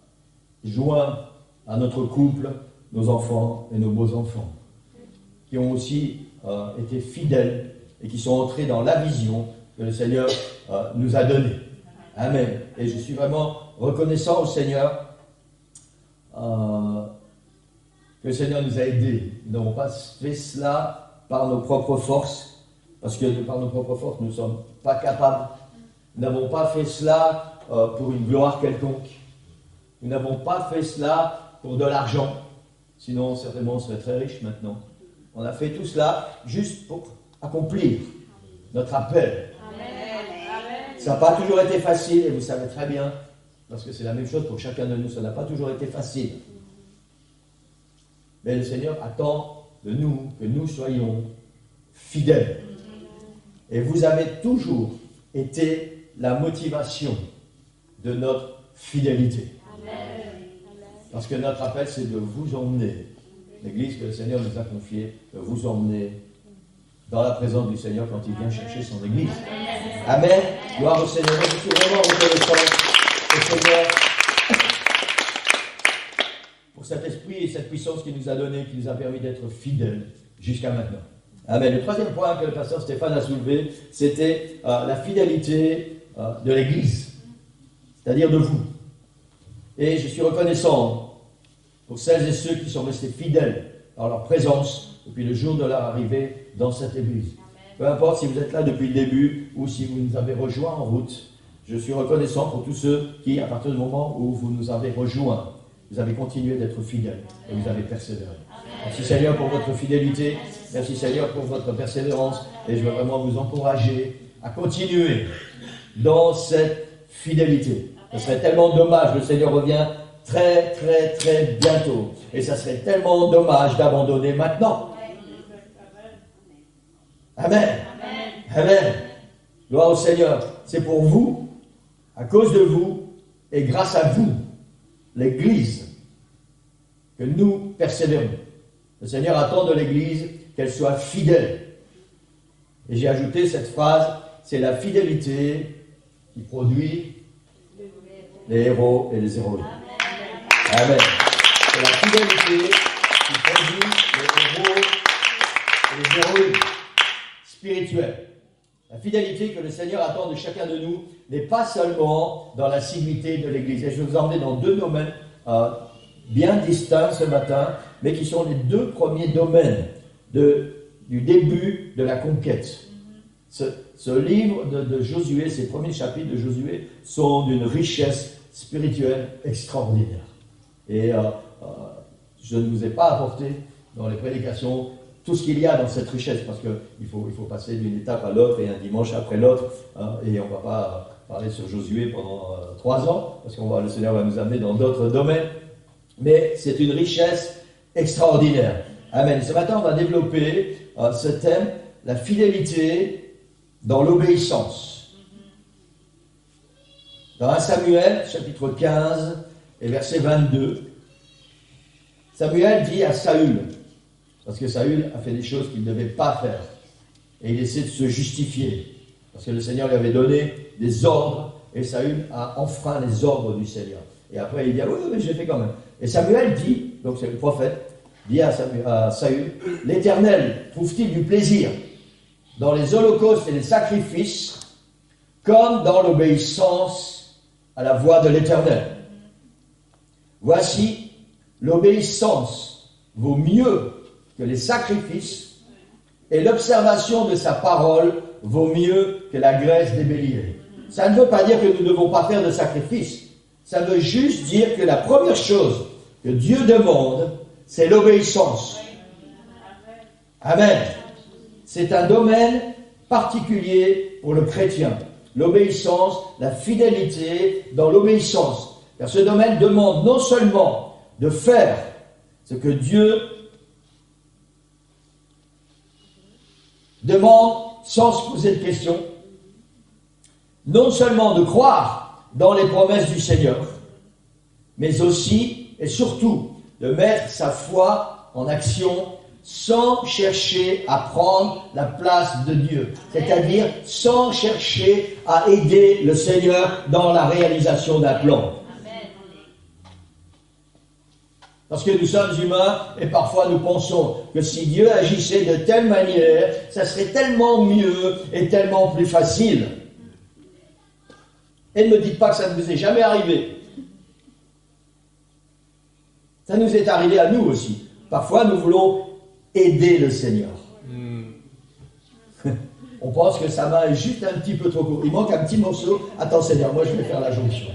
joint à notre couple nos enfants et nos beaux-enfants, qui ont aussi été fidèles et qui sont entrés dans la vision que le Seigneur nous a donnée. Amen. Et je suis vraiment reconnaissant au Seigneur que le Seigneur nous a aidés. Nous n'avons pas fait cela par nos propres forces, parce que par nos propres forces, nous ne sommes pas capables. Nous n'avons pas fait cela pour une gloire quelconque. Nous n'avons pas fait cela pour de l'argent. Sinon, certainement, on serait très riche maintenant. On a fait tout cela juste pour accomplir notre appel. Amen. Ça n'a pas toujours été facile, et vous savez très bien, parce que c'est la même chose pour chacun de nous, ça n'a pas toujours été facile. Mais le Seigneur attend de nous que nous soyons fidèles. Et vous avez toujours été la motivation de notre fidélité. Parce que notre appel, c'est de vous emmener, l'Église que le Seigneur nous a confiée, de vous emmener dans la présence du Seigneur quand il vient chercher son Église. Amen. Gloire au Seigneur. Je suis vraiment reconnaissant au Seigneur pour cet esprit et cette puissance qu'il nous a donné, qui nous a permis d'être fidèles jusqu'à maintenant. Amen. Le troisième point que le pasteur Stéphane a soulevé, c'était la fidélité de l'Église, c'est-à-dire de vous. Et je suis reconnaissant pour celles et ceux qui sont restés fidèles dans leur présence depuis le jour de leur arrivée dans cette Église. Peu importe si vous êtes là depuis le début ou si vous nous avez rejoints en route, je suis reconnaissant pour tous ceux qui, à partir du moment où vous nous avez rejoints, vous avez continué d'être fidèles et vous avez persévéré. Merci Seigneur pour votre fidélité, merci Seigneur pour votre persévérance, et je veux vraiment vous encourager à continuer dans cette fidélité. Ce serait tellement dommage, le Seigneur revient très très très bientôt, et ça serait tellement dommage d'abandonner maintenant. Amen. Amen. Gloire au Seigneur. C'est pour vous, à cause de vous, et grâce à vous, l'Église, que nous persévérons. Le Seigneur attend de l'Église qu'elle soit fidèle. Et j'ai ajouté cette phrase, c'est la fidélité qui produit les héros et les héroïnes. Amen. C'est la fidélité qui produit les héros et les héroïnes spirituels. La fidélité que le Seigneur attend de chacun de nous n'est pas seulement dans l'assiduité de l'Église. Et je vais vous emmener dans deux domaines bien distincts ce matin, mais qui sont les deux premiers domaines du début de la conquête. Ce livre de Josué, ces premiers chapitres de Josué, sont d'une richesse spirituelle extraordinaire. Et je ne vous ai pas apporté dans les prédications tout ce qu'il y a dans cette richesse, parce qu'il faut passer d'une étape à l'autre et un dimanche après l'autre, et on ne va pas parler sur Josué pendant 3 ans, parce que le Seigneur va nous amener dans d'autres domaines, mais c'est une richesse extraordinaire. Amen. Ce matin, on va développer ce thème, la fidélité dans l'obéissance. Dans 1 Samuel, chapitre 15, et verset 22, Samuel dit à Saül, parce que Saül a fait des choses qu'il ne devait pas faire, et il essaie de se justifier, parce que le Seigneur lui avait donné des ordres, et Saül a enfreint les ordres du Seigneur. Et après, il dit, ah oui, mais j'ai fait quand même. Et Samuel dit, donc c'est le prophète, dit à Saül, l'Éternel trouve-t-il du plaisir dans les holocaustes et les sacrifices comme dans l'obéissance à la voix de l'Éternel? Voici, l'obéissance vaut mieux que les sacrifices et l'observation de sa parole vaut mieux que la graisse des béliers. Ça ne veut pas dire que nous ne devons pas faire de sacrifices. Ça veut juste dire que la première chose que Dieu demande, c'est l'obéissance. Amen. C'est un domaine particulier pour le chrétien. L'obéissance, la fidélité dans l'obéissance. Car ce domaine demande non seulement de faire ce que Dieu demande sans se poser de questions, non seulement de croire dans les promesses du Seigneur, mais aussi et surtout de mettre sa foi en action sans chercher à prendre la place de Dieu. C'est-à-dire sans chercher à aider le Seigneur dans la réalisation d'un plan. Parce que nous sommes humains et parfois nous pensons que si Dieu agissait de telle manière, ça serait tellement mieux et tellement plus facile. Et ne me dites pas que ça ne vous est jamais arrivé. Ça nous est arrivé à nous aussi. Parfois nous voulons aider le Seigneur. On pense que sa main est juste un petit peu trop courte. Il manque un petit morceau. Attends Seigneur, moi je vais faire la jonction.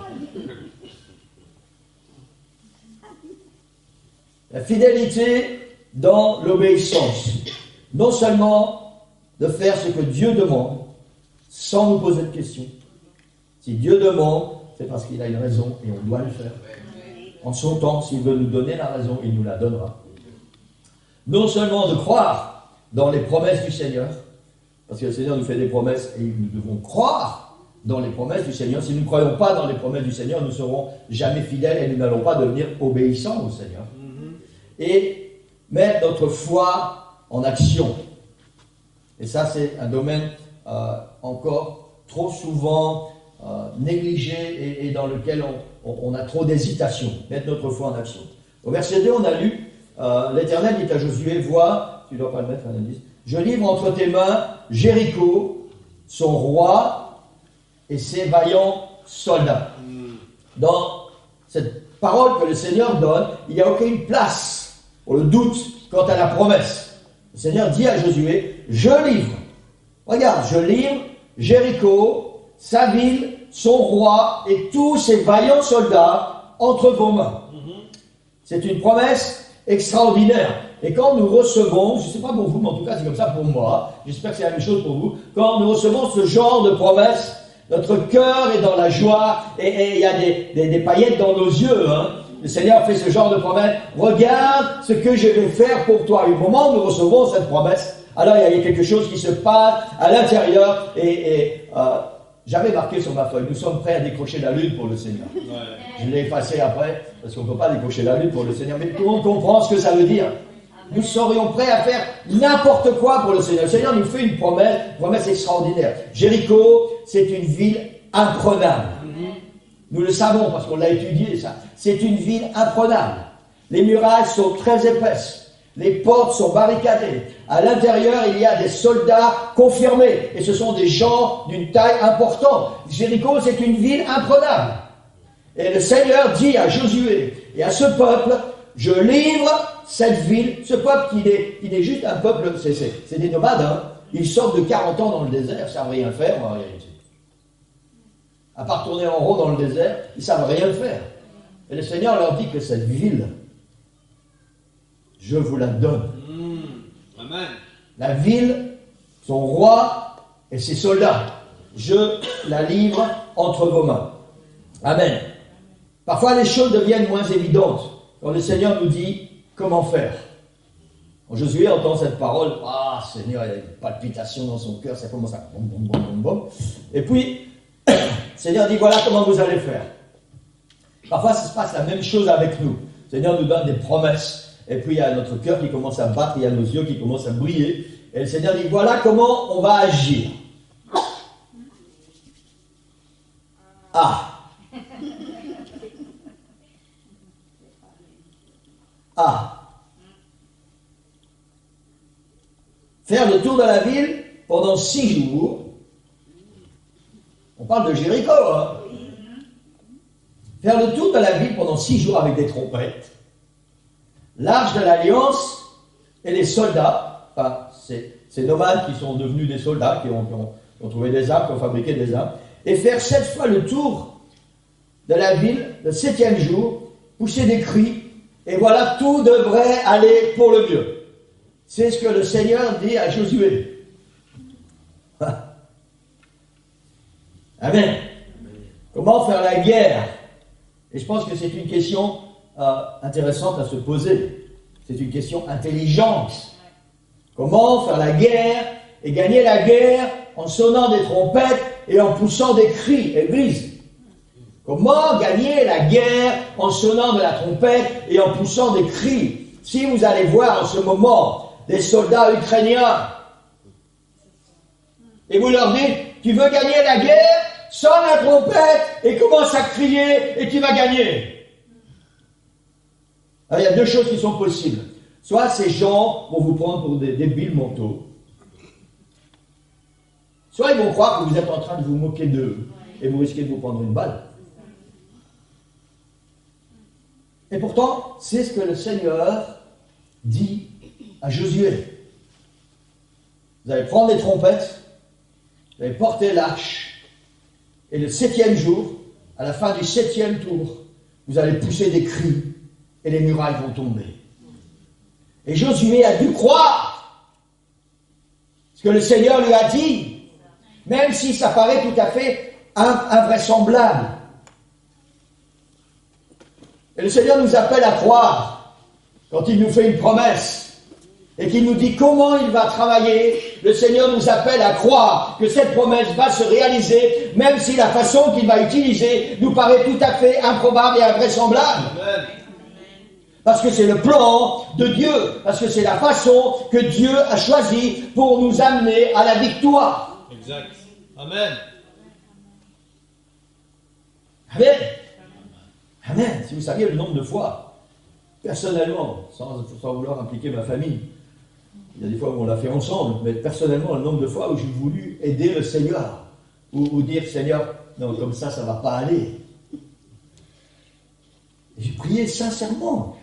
La fidélité dans l'obéissance. Non seulement de faire ce que Dieu demande, sans nous poser de questions. Si Dieu demande, c'est parce qu'il a une raison et on doit le faire. En son temps, s'il veut nous donner la raison, il nous la donnera. Non seulement de croire dans les promesses du Seigneur, parce que le Seigneur nous fait des promesses et nous devons croire dans les promesses du Seigneur. Si nous ne croyons pas dans les promesses du Seigneur, nous ne serons jamais fidèles et nous n'allons pas devenir obéissants au Seigneur. Et mettre notre foi en action. Et ça, c'est un domaine encore trop souvent négligé et dans lequel on a trop d'hésitation. Mettre notre foi en action. Au verset 2, on a lu, l'Éternel dit à Josué, vois, tu ne dois pas le mettre, un indice, je livre entre tes mains Jéricho, son roi et ses vaillants soldats. Dans cette parole que le Seigneur donne, il n'y a aucune place pour le doute quant à la promesse. Le Seigneur dit à Josué, je livre. Regarde, je livre Jéricho, sa ville, son roi et tous ses vaillants soldats entre vos mains. C'est une promesse extraordinaire. Et quand nous recevons, je ne sais pas pour vous, mais en tout cas c'est comme ça pour moi, j'espère que c'est la même chose pour vous, quand nous recevons ce genre de promesse, notre cœur est dans la joie et il y a des paillettes dans nos yeux. Hein. Le Seigneur fait ce genre de promesse. Regarde ce que je vais faire pour toi. Et au moment où nous recevons cette promesse, alors il y a quelque chose qui se passe à l'intérieur j'avais marqué sur ma feuille, nous sommes prêts à décrocher la lune pour le Seigneur. Ouais. Je l'ai effacé après, parce qu'on ne peut pas décrocher la lune pour le Seigneur. Mais tout le monde comprend ce que ça veut dire. Nous serions prêts à faire n'importe quoi pour le Seigneur. Le Seigneur nous fait une promesse extraordinaire. Jéricho, c'est une ville imprenable. Nous le savons parce qu'on l'a étudié, ça. C'est une ville imprenable. Les murailles sont très épaisses. Les portes sont barricadées. À l'intérieur, il y a des soldats confirmés. Et ce sont des gens d'une taille importante. Jéricho, c'est une ville imprenable. Et le Seigneur dit à Josué et à ce peuple, je livre cette ville. Ce peuple qui est juste un peuple, c'est des nomades. Hein. Ils sortent de 40 ans dans le désert, ils ne savent rien faire en réalité. À part tourner en rond dans le désert, ils ne savent rien faire. Et le Seigneur leur dit que cette ville, je vous la donne. Amen. La ville, son roi et ses soldats, je la livre entre vos mains. Amen. Parfois les choses deviennent moins évidentes quand le Seigneur nous dit comment faire. Quand Josué entend cette parole, ah Seigneur, il y a une palpitation dans son cœur, ça commence à bom, bom, bom, bom, bom. Et puis, le Seigneur dit voilà comment vous allez faire. Parfois, ça se passe la même chose avec nous. Le Seigneur nous donne des promesses. Et puis, il y a notre cœur qui commence à battre, il y a nos yeux qui commencent à briller. Et le Seigneur dit, voilà comment on va agir. Ah. A. Faire le tour de la ville pendant 6 jours. On parle de Jéricho, hein. Faire le tour de la ville pendant 6 jours avec des trompettes. L'Arche de l'Alliance et les soldats, enfin, ces nomades qui sont devenus des soldats, qui ont trouvé des armes, qui ont fabriqué des armes, et faire 7 fois le tour de la ville le 7e jour, pousser des cris, et voilà, tout devrait aller pour le mieux. C'est ce que le Seigneur dit à Josué. Amen. Comment faire la guerre? Et je pense que c'est une question intéressante à se poser. C'est une question intelligente. Comment faire la guerre et gagner la guerre en sonnant des trompettes et en poussant des cris, Église? Comment gagner la guerre en sonnant de la trompette et en poussant des cris? Si vous allez voir en ce moment des soldats ukrainiens et vous leur dites, tu veux gagner la guerre? Sonne la trompette et commence à crier et tu vas gagner. Alors, il y a 2 choses qui sont possibles. Soit ces gens vont vous prendre pour des débiles mentaux, soit ils vont croire que vous êtes en train de vous moquer d'eux et vous risquez de vous prendre une balle. Et pourtant, c'est ce que le Seigneur dit à Josué. Vous allez prendre les trompettes, vous allez porter l'arche, et le 7e jour, à la fin du 7e tour, vous allez pousser des cris, et les murailles vont tomber. Et Josué a dû croire ce que le Seigneur lui a dit, même si ça paraît tout à fait invraisemblable. Et le Seigneur nous appelle à croire quand il nous fait une promesse et qu'il nous dit comment il va travailler. Le Seigneur nous appelle à croire que cette promesse va se réaliser, même si la façon qu'il va utiliser nous paraît tout à fait improbable et invraisemblable. Amen. Parce que c'est le plan de Dieu, parce que c'est la façon que Dieu a choisi pour nous amener à la victoire. Exact. Amen. Amen. Amen. Si vous saviez le nombre de fois, personnellement, sans vouloir impliquer ma famille, il y a des fois où on l'a fait ensemble, mais personnellement, le nombre de fois où j'ai voulu aider le Seigneur, ou dire, Seigneur, non, comme ça ne va pas aller. Et j'ai prié sincèrement.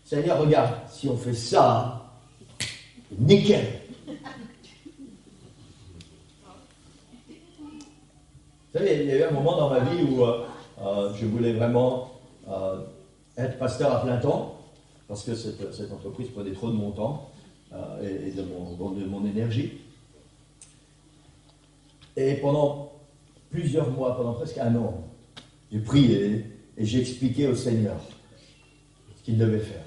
Seigneur, regarde, si on fait ça, nickel. Vous savez, il y a eu un moment dans ma vie où je voulais vraiment être pasteur à plein temps, parce que cette entreprise prenait trop de mon temps et de mon énergie. Et pendant plusieurs mois, pendant presque 1 an, j'ai prié et j'ai expliqué au Seigneur ce qu'il devait faire.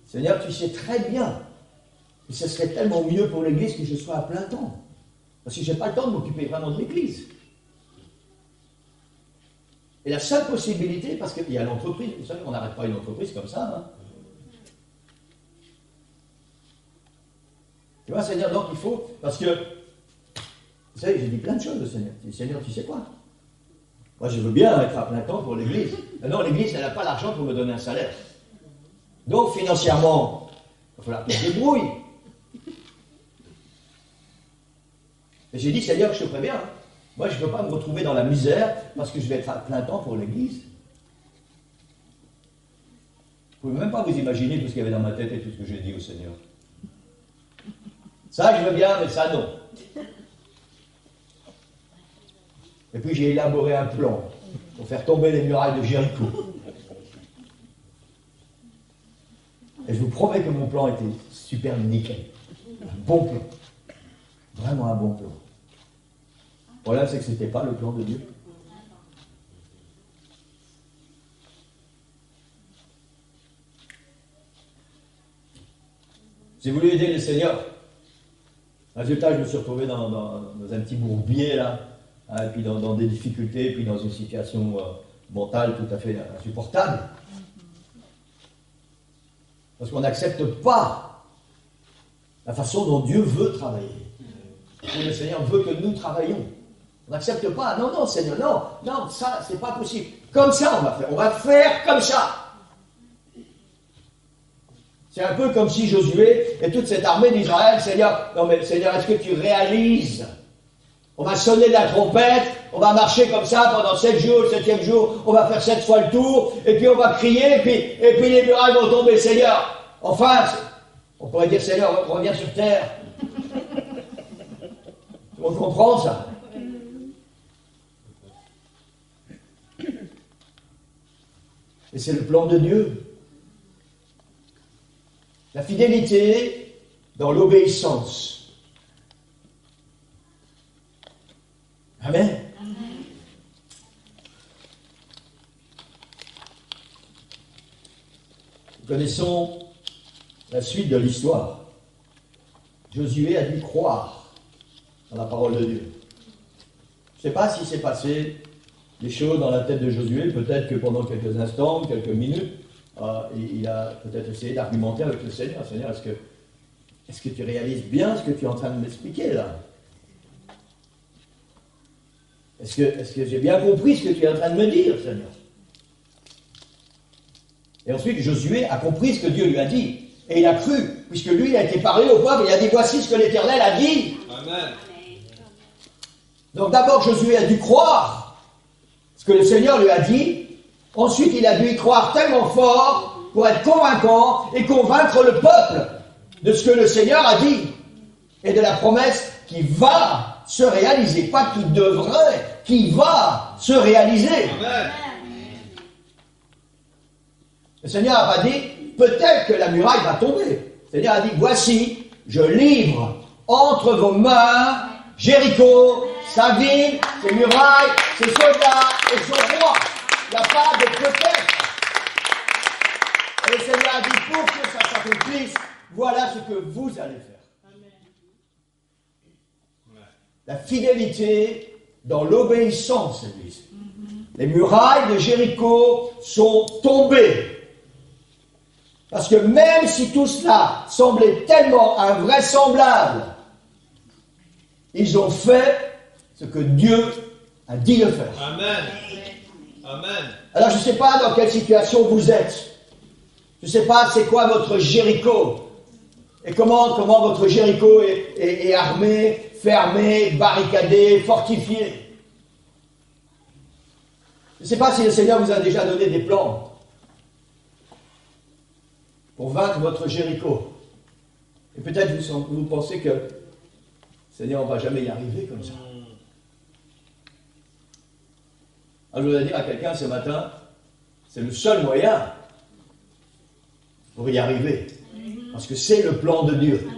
Seigneur, tu sais très bien que ce serait tellement mieux pour l'Église que je sois à plein temps. Parce que je n'ai pas le temps de m'occuper vraiment de l'Église. Et la seule possibilité, parce qu'il y a l'entreprise, vous savez, on n'arrête pas une entreprise comme ça. Hein. Tu vois, Seigneur, donc il faut, parce que, vous savez, j'ai dit plein de choses au Seigneur. Je dis, Seigneur, tu sais quoi? Moi, je veux bien être à plein temps pour l'Église. Mais non, l'Église, elle n'a pas l'argent pour me donner un salaire. Donc, financièrement, il va falloir que je débrouille. Et j'ai dit, Seigneur, je te préviens, hein. Moi, je ne veux pas me retrouver dans la misère parce que je vais être à plein temps pour l'Église. Vous ne pouvez même pas vous imaginer tout ce qu'il y avait dans ma tête et tout ce que j'ai dit au Seigneur. Ça, je veux bien, mais ça, non. Et puis, j'ai élaboré un plan pour faire tomber les murailles de Jéricho. Et je vous promets que mon plan était super nickel. Un bon plan. Vraiment un bon plan. Le problème, c'est que ce n'était pas le plan de Dieu. J'ai voulu aider le Seigneur. Résultat, je me suis retrouvé dans un petit bourbier, là, hein, et puis dans des difficultés, puis dans une situation mentale tout à fait insupportable. Parce qu'on n'accepte pas la façon dont Dieu veut travailler. Et le Seigneur veut que nous travaillions. On n'accepte pas. Non, non, Seigneur, non, non, ça, c'est pas possible. Comme ça, on va faire. On va faire comme ça. C'est un peu comme si Josué et toute cette armée d'Israël, Seigneur, non mais Seigneur, est-ce que tu réalises? On va sonner de la trompette, on va marcher comme ça pendant 7 jours, le 7e jour, on va faire 7 fois le tour, et puis on va crier, et puis les murailles vont tomber, Seigneur. Enfin, on pourrait dire, Seigneur, reviens sur terre. On comprend ça? Et c'est le plan de Dieu. La fidélité dans l'obéissance. Amen. Nous connaissons la suite de l'histoire. Josué a dû croire dans la parole de Dieu. Je ne sais pas s'il s'est passé des choses dans la tête de Josué, peut-être que pendant quelques instants, quelques minutes, il a peut-être essayé d'argumenter avec le Seigneur. Seigneur, est-ce que tu réalises bien ce que tu es en train de m'expliquer là? Est-ce que j'ai bien compris ce que tu es en train de me dire, Seigneur? Et ensuite, Josué a compris ce que Dieu lui a dit. Et il a cru, puisque lui, il a été parlé au peuple, il a dit, voici ce que l'Éternel a dit. Amen. Donc d'abord, Josué a dû croire ce que le Seigneur lui a dit. Ensuite, il a dû y croire tellement fort pour être convaincant et convaincre le peuple de ce que le Seigneur a dit et de la promesse qui va se réaliser, pas qui devrait, qui va se réaliser. Amen. Le Seigneur n'a pas dit, peut-être que la muraille va tomber. Le Seigneur a dit, voici, je livre entre vos mains Jéricho, sa ville, ses murailles, ses soldats et son roi. Il n'y a pas de peut-être. Et le Seigneur a dit, pour que ça s'accomplisse, voilà ce que vous allez faire. Amen. La fidélité dans l'obéissance, Église. Les murailles de Jéricho sont tombées. Parce que même si tout cela semblait tellement invraisemblable, ils ont fait ce que Dieu a dit de faire. Amen. Amen. Alors je ne sais pas dans quelle situation vous êtes. Je ne sais pas c'est quoi votre Jéricho. Et comment votre Jéricho est armé, fermé, barricadé, fortifié. Je ne sais pas si le Seigneur vous a déjà donné des plans pour vaincre votre Jéricho. Et peut-être vous pensez que, Seigneur, on ne va jamais y arriver comme ça. Alors, je voudrais dire à quelqu'un ce matin, c'est le seul moyen pour y arriver. Parce que c'est le plan de Dieu.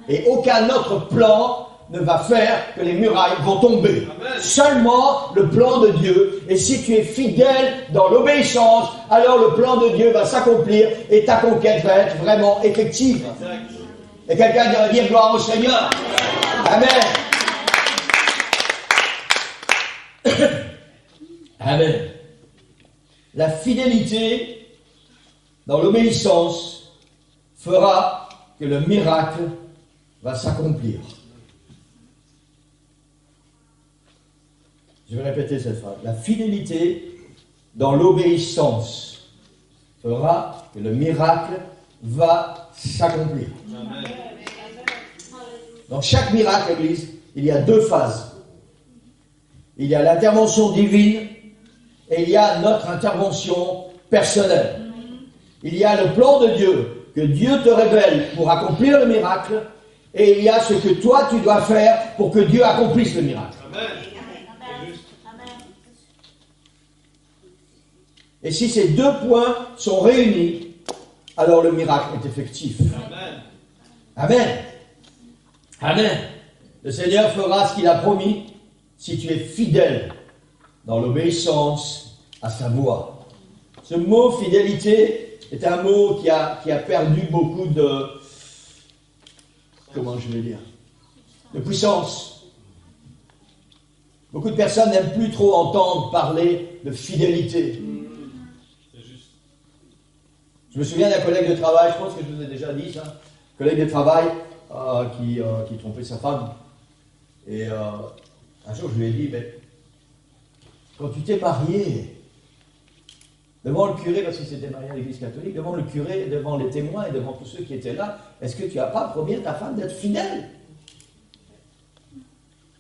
Et aucun autre plan ne va faire que les murailles vont tomber. Amen. Seulement le plan de Dieu. Et si tu es fidèle dans l'obéissance, alors le plan de Dieu va s'accomplir et ta conquête va être vraiment effective. Exact. Et quelqu'un dirait dire gloire au Seigneur. Amen. Amen. La fidélité dans l'obéissance fera que le miracle va s'accomplir. Je vais répéter cette phrase. La fidélité dans l'obéissance fera que le miracle va s'accomplir. Amen. Dans chaque miracle, Église, il y a 2 phases. Il y a l'intervention divine et il y a notre intervention personnelle. Il y a le plan de Dieu que Dieu te révèle pour accomplir le miracle et il y a ce que toi tu dois faire pour que Dieu accomplisse le miracle. Amen. C'est juste. Et si ces 2 points sont réunis, alors le miracle est effectif. Amen. Amen. Amen. Le Seigneur fera ce qu'il a promis si tu es fidèle dans l'obéissance à sa voix. Ce mot fidélité est un mot qui a perdu beaucoup de... Comment je vais dire? De puissance. Beaucoup de personnes n'aiment plus trop entendre parler de fidélité. C'est juste. Je me souviens d'un collègue de travail, je pense que je vous ai déjà dit ça, collègue de travail qui trompait sa femme. Et Un jour, je lui ai dit, mais quand tu t'es marié, devant le curé, parce qu'il s'était marié à l'église catholique, devant le curé, devant les témoins et devant tous ceux qui étaient là, est-ce que tu n'as pas promis à ta femme d'être fidèle?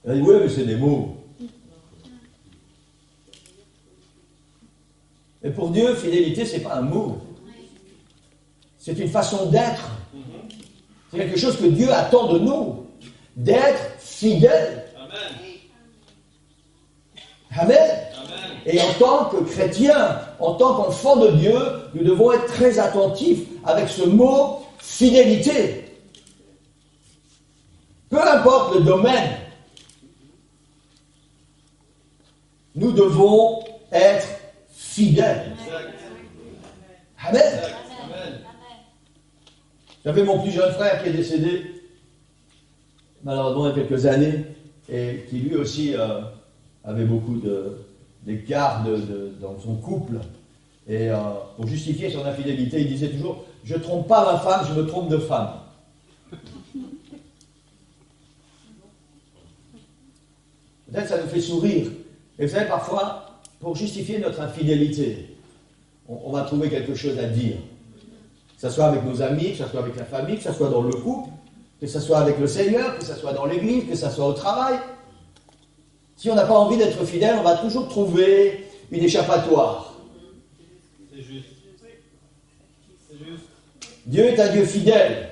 Elle a dit, oui, mais c'est des mots. Et pour Dieu, fidélité, ce n'est pas un mot. C'est une façon d'être. C'est quelque chose que Dieu attend de nous. D'être fidèle. Amen. Amen. Et en tant que chrétien, en tant qu'enfant de Dieu, nous devons être très attentifs avec ce mot fidélité. Peu importe le domaine, nous devons être fidèles. Amen. Amen. J'avais mon plus jeune frère qui est décédé, malheureusement il y a quelques années, et qui lui aussi avait beaucoup d'écart dans son couple. Et pour justifier son infidélité, il disait toujours « Je ne trompe pas ma femme, je me trompe de femme ». Peut-être ça nous fait sourire. Et vous savez, parfois, pour justifier notre infidélité, on va trouver quelque chose à dire. Que ce soit avec nos amis, que ce soit avec la famille, que ce soit dans le couple, que ce soit avec le Seigneur, que ce soit dans l'église, que ce soit au travail. Si on n'a pas envie d'être fidèle, on va toujours trouver une échappatoire. C'est juste. C'est juste. Dieu est un Dieu fidèle.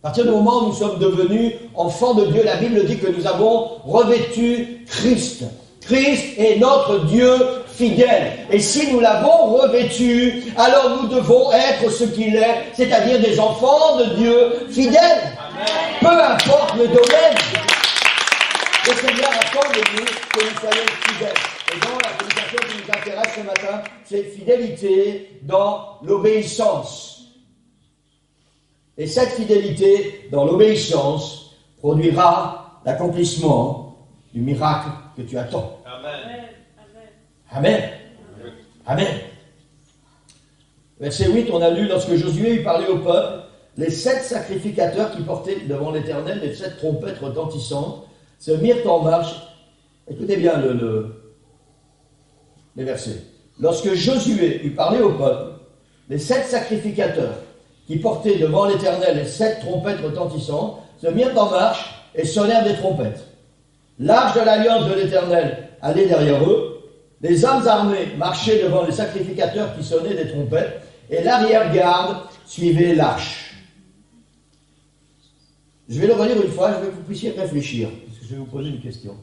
À partir du moment où nous sommes devenus enfants de Dieu, la Bible dit que nous avons revêtu Christ. Christ est notre Dieu fidèle. Et si nous l'avons revêtu, alors nous devons être ce qu'il est, c'est-à-dire des enfants de Dieu fidèles. Amen. Peu importe le domaine. Le Seigneur attend de nous que nous soyons fidèles. Et donc, la prédication qui nous intéresse ce matin, c'est fidélité dans l'obéissance. Et cette fidélité dans l'obéissance produira l'accomplissement du miracle que tu attends. Amen. Amen. Amen. Verset 8, on a lu, lorsque Josué eut parlé au peuple, les 7 sacrificateurs qui portaient devant l'Éternel les 7 trompettes retentissantes se mirent en marche. Écoutez bien les versets. Lorsque Josué eut parlé au peuple, les 7 sacrificateurs qui portaient devant l'Éternel les 7 trompettes retentissantes se mirent en marche et sonnèrent des trompettes. L'arche de l'alliance de l'Éternel allait derrière eux, les hommes armés marchaient devant les sacrificateurs qui sonnaient des trompettes, et l'arrière-garde suivait l'arche. Je vais le relire une fois, je veux que vous puissiez réfléchir, parce que je vais vous poser une question.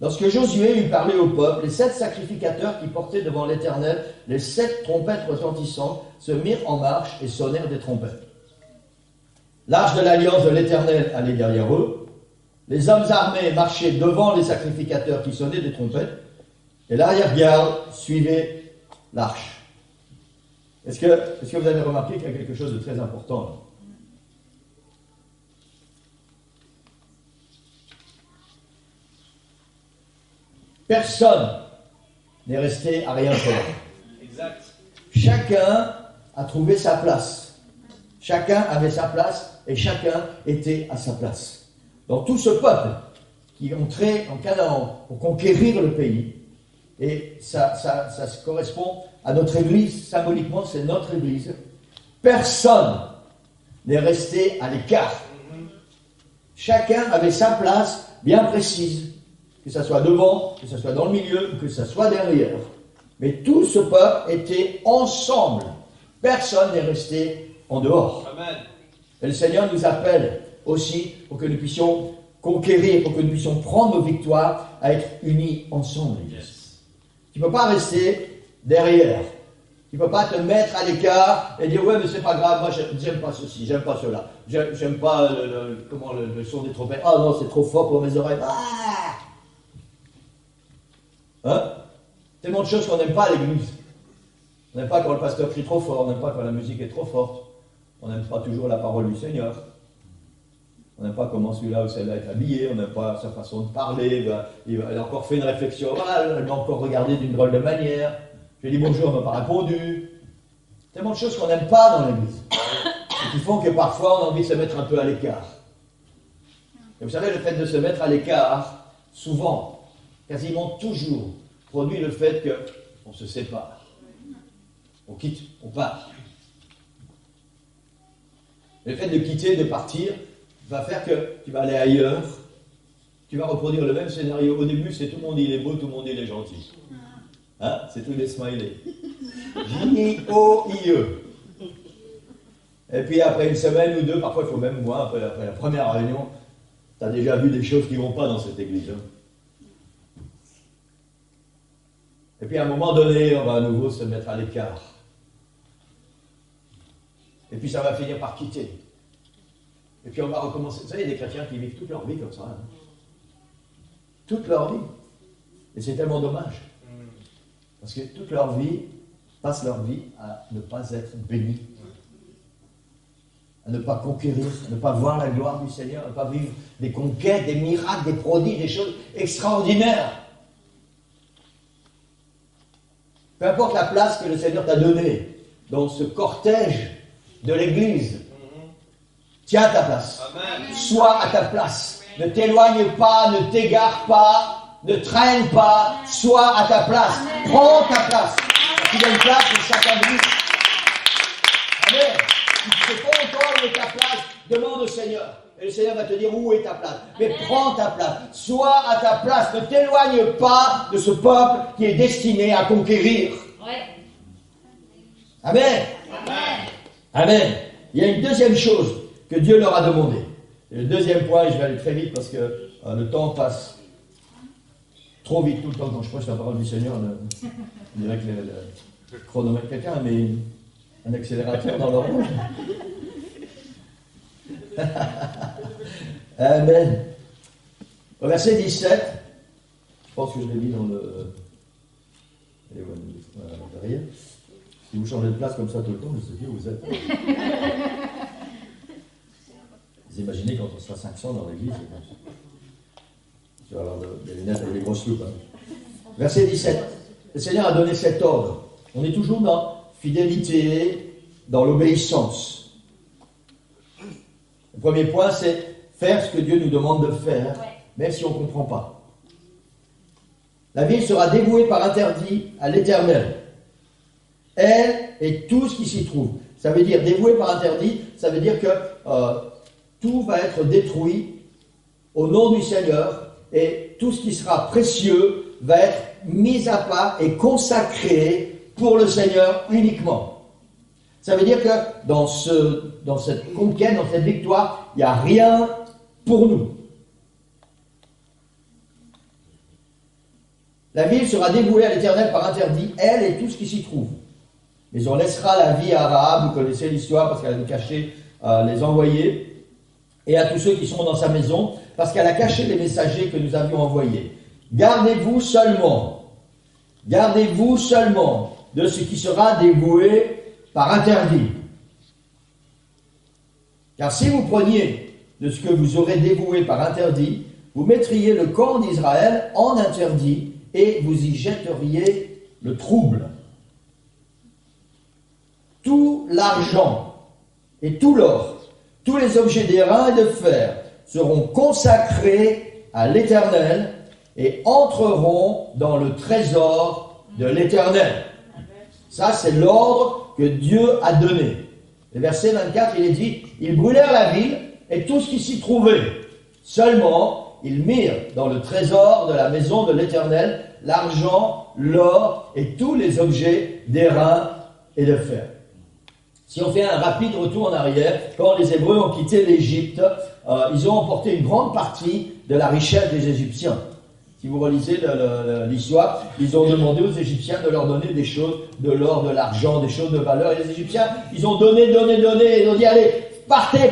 Lorsque Josué eut parlé au peuple, les 7 sacrificateurs qui portaient devant l'Éternel les 7 trompettes retentissantes se mirent en marche et sonnèrent des trompettes. L'arche de l'alliance de l'Éternel allait derrière eux, les hommes armés marchaient devant les sacrificateurs qui sonnaient des trompettes, et l'arrière-garde suivait l'arche. Est-ce que vous avez remarqué qu'il y a quelque chose de très important là? Personne n'est resté à rien faire. Exact. Chacun a trouvé sa place. Chacun avait sa place et chacun était à sa place. Dans tout ce peuple qui entrait en Canaan pour conquérir le pays, et ça correspond à notre Église, symboliquement c'est notre Église, personne n'est resté à l'écart. Chacun avait sa place bien précise. Que ce soit devant, que ce soit dans le milieu, que ce soit derrière. Mais tout ce peuple était ensemble. Personne n'est resté en dehors. Amen. Et le Seigneur nous appelle aussi pour que nous puissions conquérir, pour que nous puissions prendre nos victoires, à être unis ensemble. Yes. Tu ne peux pas rester derrière. Tu ne peux pas te mettre à l'écart et dire « Ouais, mais c'est pas grave, moi j'aime pas ceci, j'aime pas cela. J'aime pas le son des trompettes. Ah non, c'est trop fort pour mes oreilles. Ah !» Hein? Tellement de choses qu'on n'aime pas à l'église. On n'aime pas quand le pasteur crie trop fort, on n'aime pas quand la musique est trop forte, on n'aime pas toujours la parole du Seigneur, on n'aime pas comment celui-là ou celle-là est habillé, on n'aime pas sa façon de parler, il a encore fait une réflexion, elle m'a encore regardé d'une drôle de manière, je lui ai dit bonjour, elle ne m'a pas répondu. Tellement de choses qu'on n'aime pas dans l'église, et qui font que parfois on a envie de se mettre un peu à l'écart. Et vous savez, le fait de se mettre à l'écart, souvent, quasiment toujours, produit le fait qu'on se sépare. On quitte, on part. Le fait de quitter, de partir, va faire que tu vas aller ailleurs, tu vas reproduire le même scénario. Au début, c'est tout le monde il est beau, tout le monde il est gentil. Hein? C'est tous les smileys. J-I-O-I-E. Et puis après une semaine ou deux, parfois il faut même moins, après la première réunion, tu as déjà vu des choses qui ne vont pas dans cette église. Hein? Et puis à un moment donné, on va à nouveau se mettre à l'écart. Et puis ça va finir par quitter. Et puis on va recommencer. Vous savez, il y a des chrétiens qui vivent toute leur vie comme ça. Hein? Toute leur vie. Et c'est tellement dommage. Parce que toute leur vie, passent leur vie à ne pas être bénis. À ne pas conquérir, à ne pas voir la gloire du Seigneur, à ne pas vivre des conquêtes, des miracles, des prodiges, des choses extraordinaires. Peu importe la place que le Seigneur t'a donnée dans ce cortège de l'Église, tiens ta place. Amen. Sois à ta place. Ne t'éloigne pas, ne t'égare pas, ne traîne pas, sois à ta place. Amen. Prends ta place. Tu as une place pour chacun de nous. Amen. Si tu ne sais pas encore où est ta place, demande au Seigneur. Et le Seigneur va te dire où est ta place. Mais prends ta place. Sois à ta place. Ne t'éloigne pas de ce peuple qui est destiné à conquérir. Ouais. Amen. Amen. Amen. Il y a une deuxième chose que Dieu leur a demandé. Et le deuxième point, et je vais aller très vite parce que le temps passe trop vite tout le temps quand je prêche la parole du Seigneur. On dirait que le chronomètre, quelqu'un a mis un accélérateur dans l'horloge. Amen. Au verset 17, je pense que je l'ai mis dans le... derrière. Si vous changez de place comme ça tout le temps, je sais plus où vous êtes. Vous imaginez quand on sera 500 dans l'église, tu vas avoir des lunettes avec des grosses loupes. Hein. Verset 17. Le Seigneur a donné cet ordre. On est toujours dans fidélité, dans l'obéissance. Le premier point, c'est faire ce que Dieu nous demande de faire, même si on ne comprend pas. La ville sera dévouée par interdit à l'Éternel. Elle et tout ce qui s'y trouve. Ça veut dire dévouée par interdit, ça veut dire que tout va être détruit au nom du Seigneur et tout ce qui sera précieux va être mis à part et consacré pour le Seigneur uniquement. Ça veut dire que dans cette conquête, dans cette victoire, il n'y a rien pour nous. La ville sera dévouée à l'Éternel par interdit, elle et tout ce qui s'y trouve. Mais on laissera la vie à Rahab, vous connaissez l'histoire, parce qu'elle a caché les envoyés, et à tous ceux qui sont dans sa maison, parce qu'elle a caché les messagers que nous avions envoyés. Gardez-vous seulement de ce qui sera dévoué par interdit. Car si vous preniez de ce que vous aurez dévoué par interdit, vous mettriez le camp d'Israël en interdit et vous y jetteriez le trouble. Tout l'argent et tout l'or, tous les objets d'airain et de fer seront consacrés à l'Éternel et entreront dans le trésor de l'Éternel. Ça, c'est l'ordre que Dieu a donné. Le verset 24, il est dit, ils brûlèrent la ville et tout ce qui s'y trouvait. Seulement, ils mirent dans le trésor de la maison de l'Éternel l'argent, l'or et tous les objets d'airain et de fer. Si on fait un rapide retour en arrière, quand les Hébreux ont quitté l'Égypte, ils ont emporté une grande partie de la richesse des Égyptiens. Si vous relisez l'histoire, ils ont demandé aux Égyptiens de leur donner des choses, de l'or, de l'argent, des choses de valeur. Et les Égyptiens, ils ont donné, ils ont dit, allez, partez.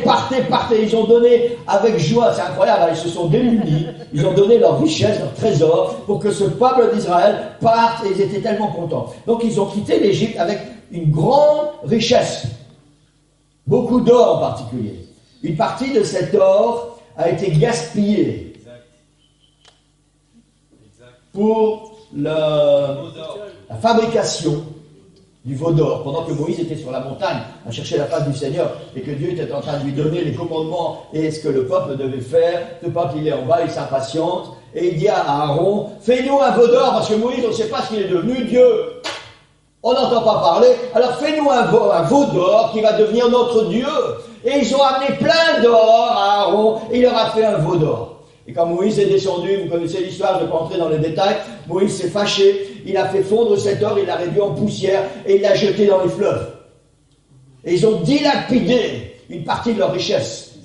Ils ont donné avec joie, c'est incroyable, ils se sont démunis, ils ont donné leur richesse, leur trésor, pour que ce peuple d'Israël parte, et ils étaient tellement contents. Donc ils ont quitté l'Égypte avec une grande richesse, beaucoup d'or en particulier. Une partie de cet or a été gaspillée pour la fabrication du veau d'or, pendant que Moïse était sur la montagne à chercher la face du Seigneur et que Dieu était en train de lui donner les commandements et ce que le peuple devait faire. Le peuple il est en bas, il s'impatiente et il dit à Aaron, fais-nous un veau d'or, parce que Moïse, on ne sait pas s'il est devenu Dieu. On n'entend pas parler, alors fais-nous un veau d'or qui va devenir notre Dieu. Et ils ont amené plein d'or à Aaron, et il leur a fait un veau d'or. Et quand Moïse est descendu, vous connaissez l'histoire, je ne vais pas entrer dans les détails, Moïse s'est fâché, il a fait fondre cet or, il l'a réduit en poussière, et il l'a jeté dans les fleuves. Et ils ont dilapidé une partie de leur richesse.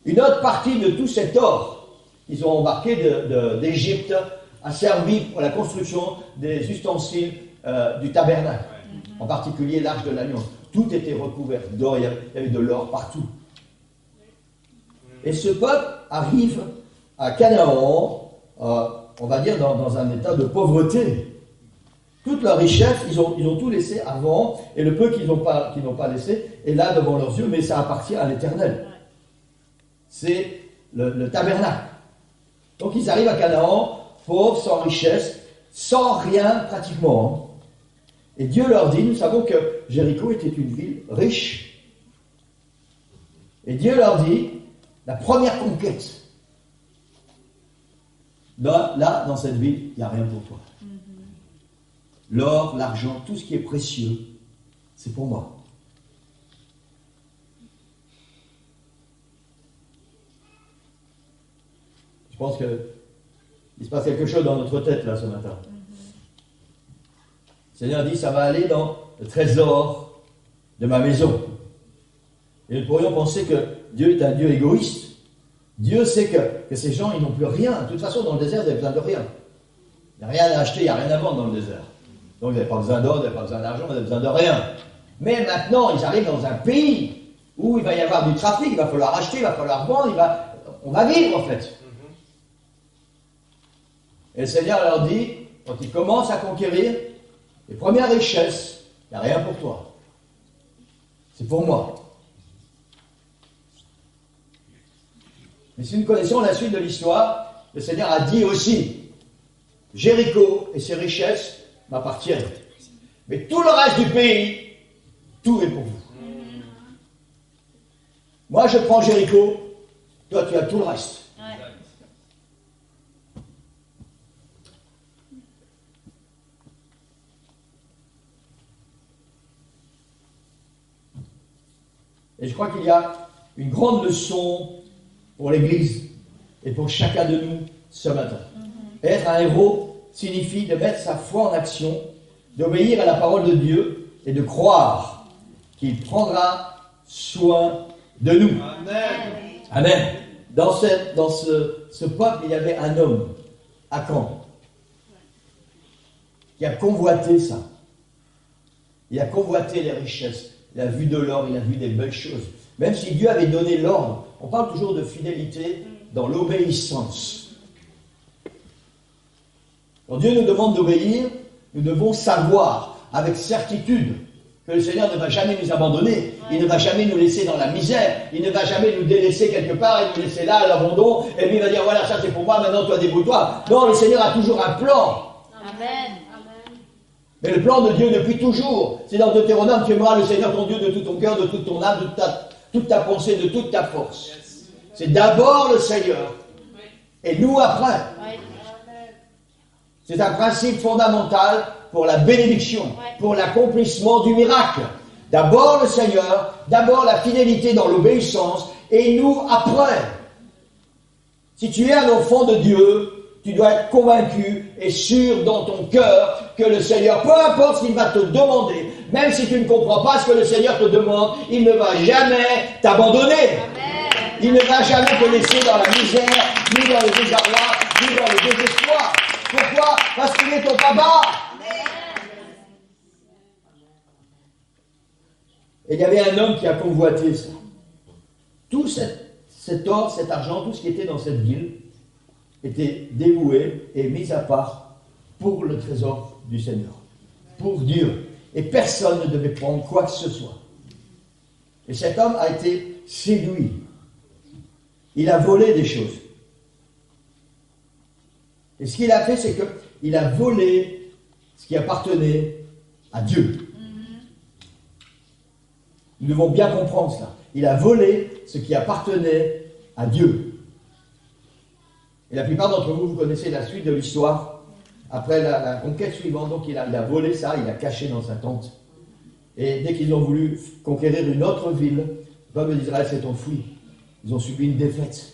Une autre partie de tout cet or qu'ils ont embarqué d'Égypte a servi pour la construction des ustensiles du tabernacle, en particulier l'arche de l'alliance. Tout était recouvert d'or, il y avait de l'or partout. Et ce peuple arrive à Canaan, on va dire dans un état de pauvreté. Toute leur richesse, ils ont tout laissé avant, et le peu qu'ils n'ont pas laissé est là devant leurs yeux, mais ça appartient à l'Éternel. C'est le tabernacle. Donc ils arrivent à Canaan, pauvres, sans richesse, sans rien pratiquement. Et Dieu leur dit, nous savons que Jéricho était une ville riche. Et Dieu leur dit, la première conquête, là, dans cette ville, il n'y a rien pour toi. L'or, l'argent, tout ce qui est précieux, c'est pour moi. Je pense qu'il se passe quelque chose dans notre tête là ce matin. Le Seigneur dit, ça va aller dans le trésor de ma maison. Et nous pourrions penser que Dieu est un Dieu égoïste. Dieu sait que ces gens, ils n'ont plus rien. De toute façon, dans le désert, vous n'avez besoin de rien. Il n'y a rien à acheter, il n'y a rien à vendre dans le désert. Donc, vous n'avez pas besoin d'or, vous n'avez pas besoin d'argent, vous n'avez besoin de rien. Mais maintenant, ils arrivent dans un pays où il va y avoir du trafic, il va falloir acheter, il va falloir vendre, on va vivre en fait. Et le Seigneur leur dit, quand ils commencent à conquérir, les premières richesses, il n'y a rien pour toi. C'est pour moi. Mais si nous connaissons la suite de l'histoire, le Seigneur a dit aussi, Jéricho et ses richesses m'appartiennent. Mais tout le reste du pays, tout est pour vous. Moi, je prends Jéricho, toi, tu as tout le reste. Et je crois qu'il y a une grande leçon pour l'Église et pour chacun de nous ce matin. Être un héros signifie de mettre sa foi en action, d'obéir à la parole de Dieu et de croire qu'il prendra soin de nous. Amen. Amen. Dans ce peuple, il y avait un homme, Akan, qui a convoité ça. Il a convoité les richesses. Il a vu de l'or, il a vu des belles choses. Même si Dieu avait donné l'ordre, on parle toujours de fidélité dans l'obéissance. Quand Dieu nous demande d'obéir, nous devons savoir avec certitude que le Seigneur ne va jamais nous abandonner, il ne va jamais nous laisser dans la misère, il ne va jamais nous délaisser quelque part et nous laisser là à l'abandon, et puis il va dire voilà, ça c'est pour moi, maintenant toi débrouille-toi. Non, le Seigneur a toujours un plan. Amen. Mais le plan de Dieu depuis toujours, c'est dans Deutéronome, tu aimeras le Seigneur ton Dieu de tout ton cœur, de toute ton âme, de toute ta pensée, de toute ta force. C'est d'abord le Seigneur, et nous après. C'est un principe fondamental pour la bénédiction, pour l'accomplissement du miracle. D'abord le Seigneur, d'abord la fidélité dans l'obéissance, et nous après. Si tu es un enfant de Dieu, tu dois être convaincu et sûr dans ton cœur que le Seigneur, peu importe ce qu'il va te demander, même si tu ne comprends pas ce que le Seigneur te demande, il ne va jamais t'abandonner. Il ne va jamais te laisser dans la misère, ni dans le désarroi, ni dans le désespoir. Pourquoi? Parce qu'il est ton papa. Et il y avait un homme qui a convoité ça. Tout cet or, cet argent, tout ce qui était dans cette ville, était dévoué et mis à part pour le trésor du Seigneur, pour Dieu. Et personne ne devait prendre quoi que ce soit. Et cet homme a été séduit. Il a volé des choses. Et ce qu'il a fait, c'est qu'il a volé ce qui appartenait à Dieu. Nous devons bien comprendre cela. Il a volé ce qui appartenait à Dieu. Et la plupart d'entre vous, vous connaissez la suite de l'histoire. Après la conquête suivante, donc il a volé ça, il a caché dans sa tente. Et dès qu'ils ont voulu conquérir une autre ville, le peuple d'Israël s'est enfui. Ils ont subi une défaite.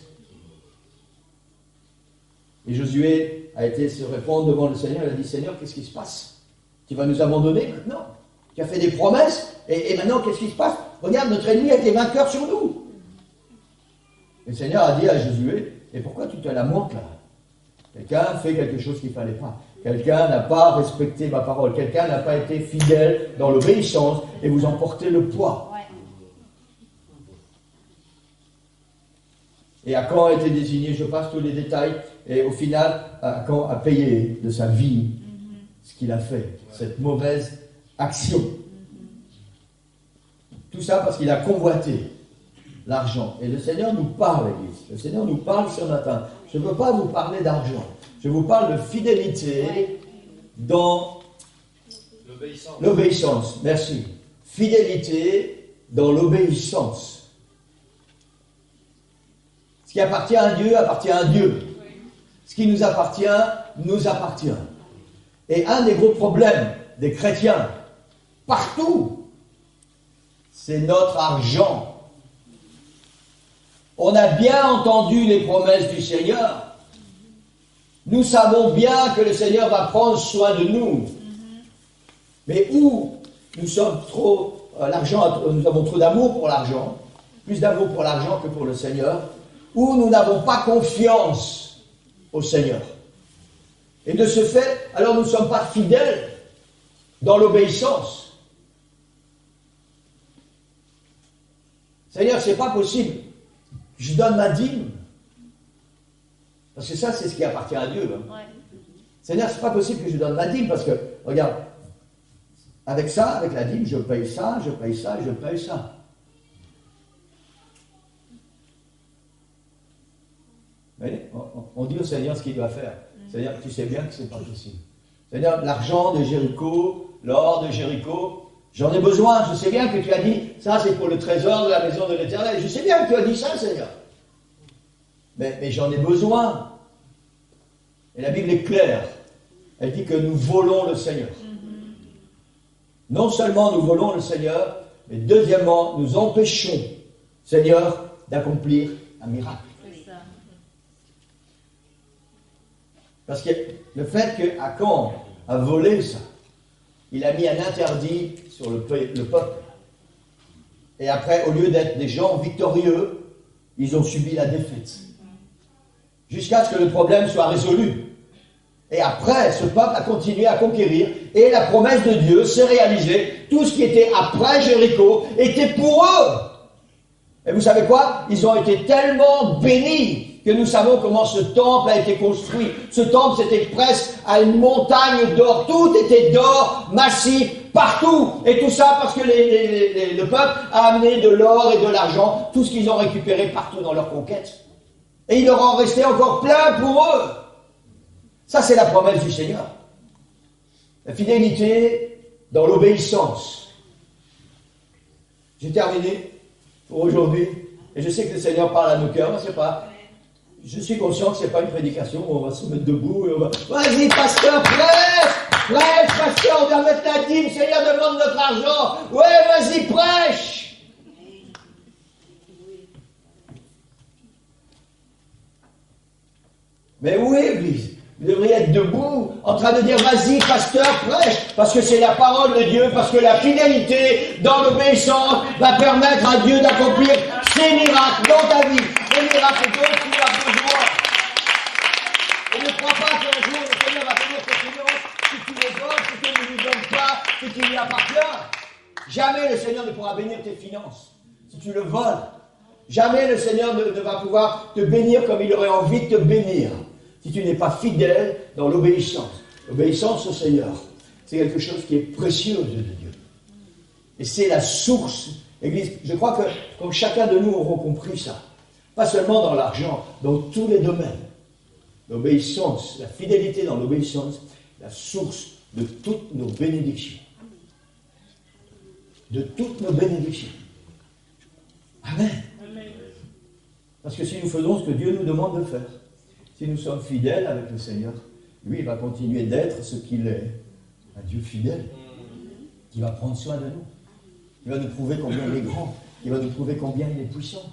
Et Josué a été se répondre devant le Seigneur. Il a dit, Seigneur, qu'est-ce qui se passe? Tu vas nous abandonner maintenant? Tu as fait des promesses, et maintenant, qu'est-ce qui se passe? Regarde, notre ennemi a été vainqueur sur nous. Et le Seigneur a dit à Josué, et pourquoi tu te lamentes là? Quelqu'un fait quelque chose qu'il ne fallait pas. Quelqu'un n'a pas respecté ma parole. Quelqu'un n'a pas été fidèle dans l'obéissance, et vous en portez le poids. Et Akan a été désigné, je passe tous les détails, et au final, Akan a payé de sa vie ce qu'il a fait, cette mauvaise action. Tout ça parce qu'il a convoité l'argent. Et le Seigneur nous parle, l'Église. Le Seigneur nous parle ce matin. Je ne veux pas vous parler d'argent. Je vous parle de fidélité dans l'obéissance. Merci. Fidélité dans l'obéissance. Ce qui appartient à Dieu appartient à Dieu. Ce qui nous appartient appartient. Et un des gros problèmes des chrétiens, partout, c'est notre argent. On a bien entendu les promesses du Seigneur. Nous savons bien que le Seigneur va prendre soin de nous. Mais où nous sommes trop, nous avons trop d'amour pour l'argent, plus d'amour pour l'argent que pour le Seigneur, où nous n'avons pas confiance au Seigneur. Et de ce fait, alors nous ne sommes pas fidèles dans l'obéissance. Seigneur, c'est pas possible. Je donne ma dîme. Parce que ça, c'est ce qui appartient à Dieu. Hein. Ouais. Seigneur, c'est pas possible que je donne ma dîme parce que, regarde, avec ça, avec la dîme, je paye ça, je paye ça, je paye ça. Vous voyez, on dit au Seigneur ce qu'il doit faire. Seigneur, tu sais bien que c'est pas possible. Seigneur, l'argent de Jéricho, l'or de Jéricho, j'en ai besoin. Je sais bien que tu as dit, ça c'est pour le trésor de la maison de l'Éternel. Je sais bien que tu as dit ça, Seigneur. Mais j'en ai besoin. Et la Bible est claire. Elle dit que nous volons le Seigneur. Non seulement nous volons le Seigneur, mais deuxièmement, nous empêchons, Seigneur, d'accomplir un miracle. Parce que le fait que Akan a volé ça, il a mis un interdit sur le peuple. Et après, au lieu d'être des gens victorieux, ils ont subi la défaite. Jusqu'à ce que le problème soit résolu. Et après, ce peuple a continué à conquérir, et la promesse de Dieu s'est réalisée. Tout ce qui était après Jéricho était pour eux. Et vous savez quoi? Ils ont été tellement bénis que nous savons comment ce temple a été construit. Ce temple, c'était presque à une montagne d'or. Tout était d'or, massif, partout. Et tout ça parce que le peuple a amené de l'or et de l'argent, tout ce qu'ils ont récupéré partout dans leur conquête. Et il leur en restait encore plein pour eux. Ça, c'est la promesse du Seigneur. La fidélité dans l'obéissance. J'ai terminé pour aujourd'hui. Et je sais que le Seigneur parle à nos cœurs. Je suis conscient que ce n'est pas une prédication où on va se mettre debout et on va... Vas-y, pasteur, prêche! Prêche, pasteur, on va mettre la dîme, Seigneur demande notre argent. Ouais, vas-y, prêche! Mais oui, Église, vous devriez être debout, en train de dire, vas-y, pasteur, prêche, parce que c'est la parole de Dieu, parce que la fidélité dans l'obéissance va permettre à Dieu d'accomplir ses miracles dans ta vie, les miracles dont tu as besoin. Et ne crois pas qu'un jour le Seigneur va tenir tes finances, si tu les voles, si tu ne lui donnes pas ce qui lui appartient. Jamais le Seigneur ne pourra bénir tes finances, si tu le voles. Jamais le Seigneur ne va pouvoir te bénir comme il aurait envie de te bénir. Si tu n'es pas fidèle dans l'obéissance. L'obéissance au Seigneur, c'est quelque chose qui est précieux de Dieu. Et c'est la source. Église, je crois que comme chacun de nous auront compris ça, pas seulement dans l'argent, dans tous les domaines, l'obéissance, la fidélité dans l'obéissance, la source de toutes nos bénédictions. De toutes nos bénédictions. Amen. Parce que si nous faisons ce que Dieu nous demande de faire, si Si nous sommes fidèles avec le Seigneur, lui, il va continuer d'être ce qu'il est, un Dieu fidèle, qui va prendre soin de nous. Il va nous prouver combien il est grand. Il va nous prouver combien il est puissant.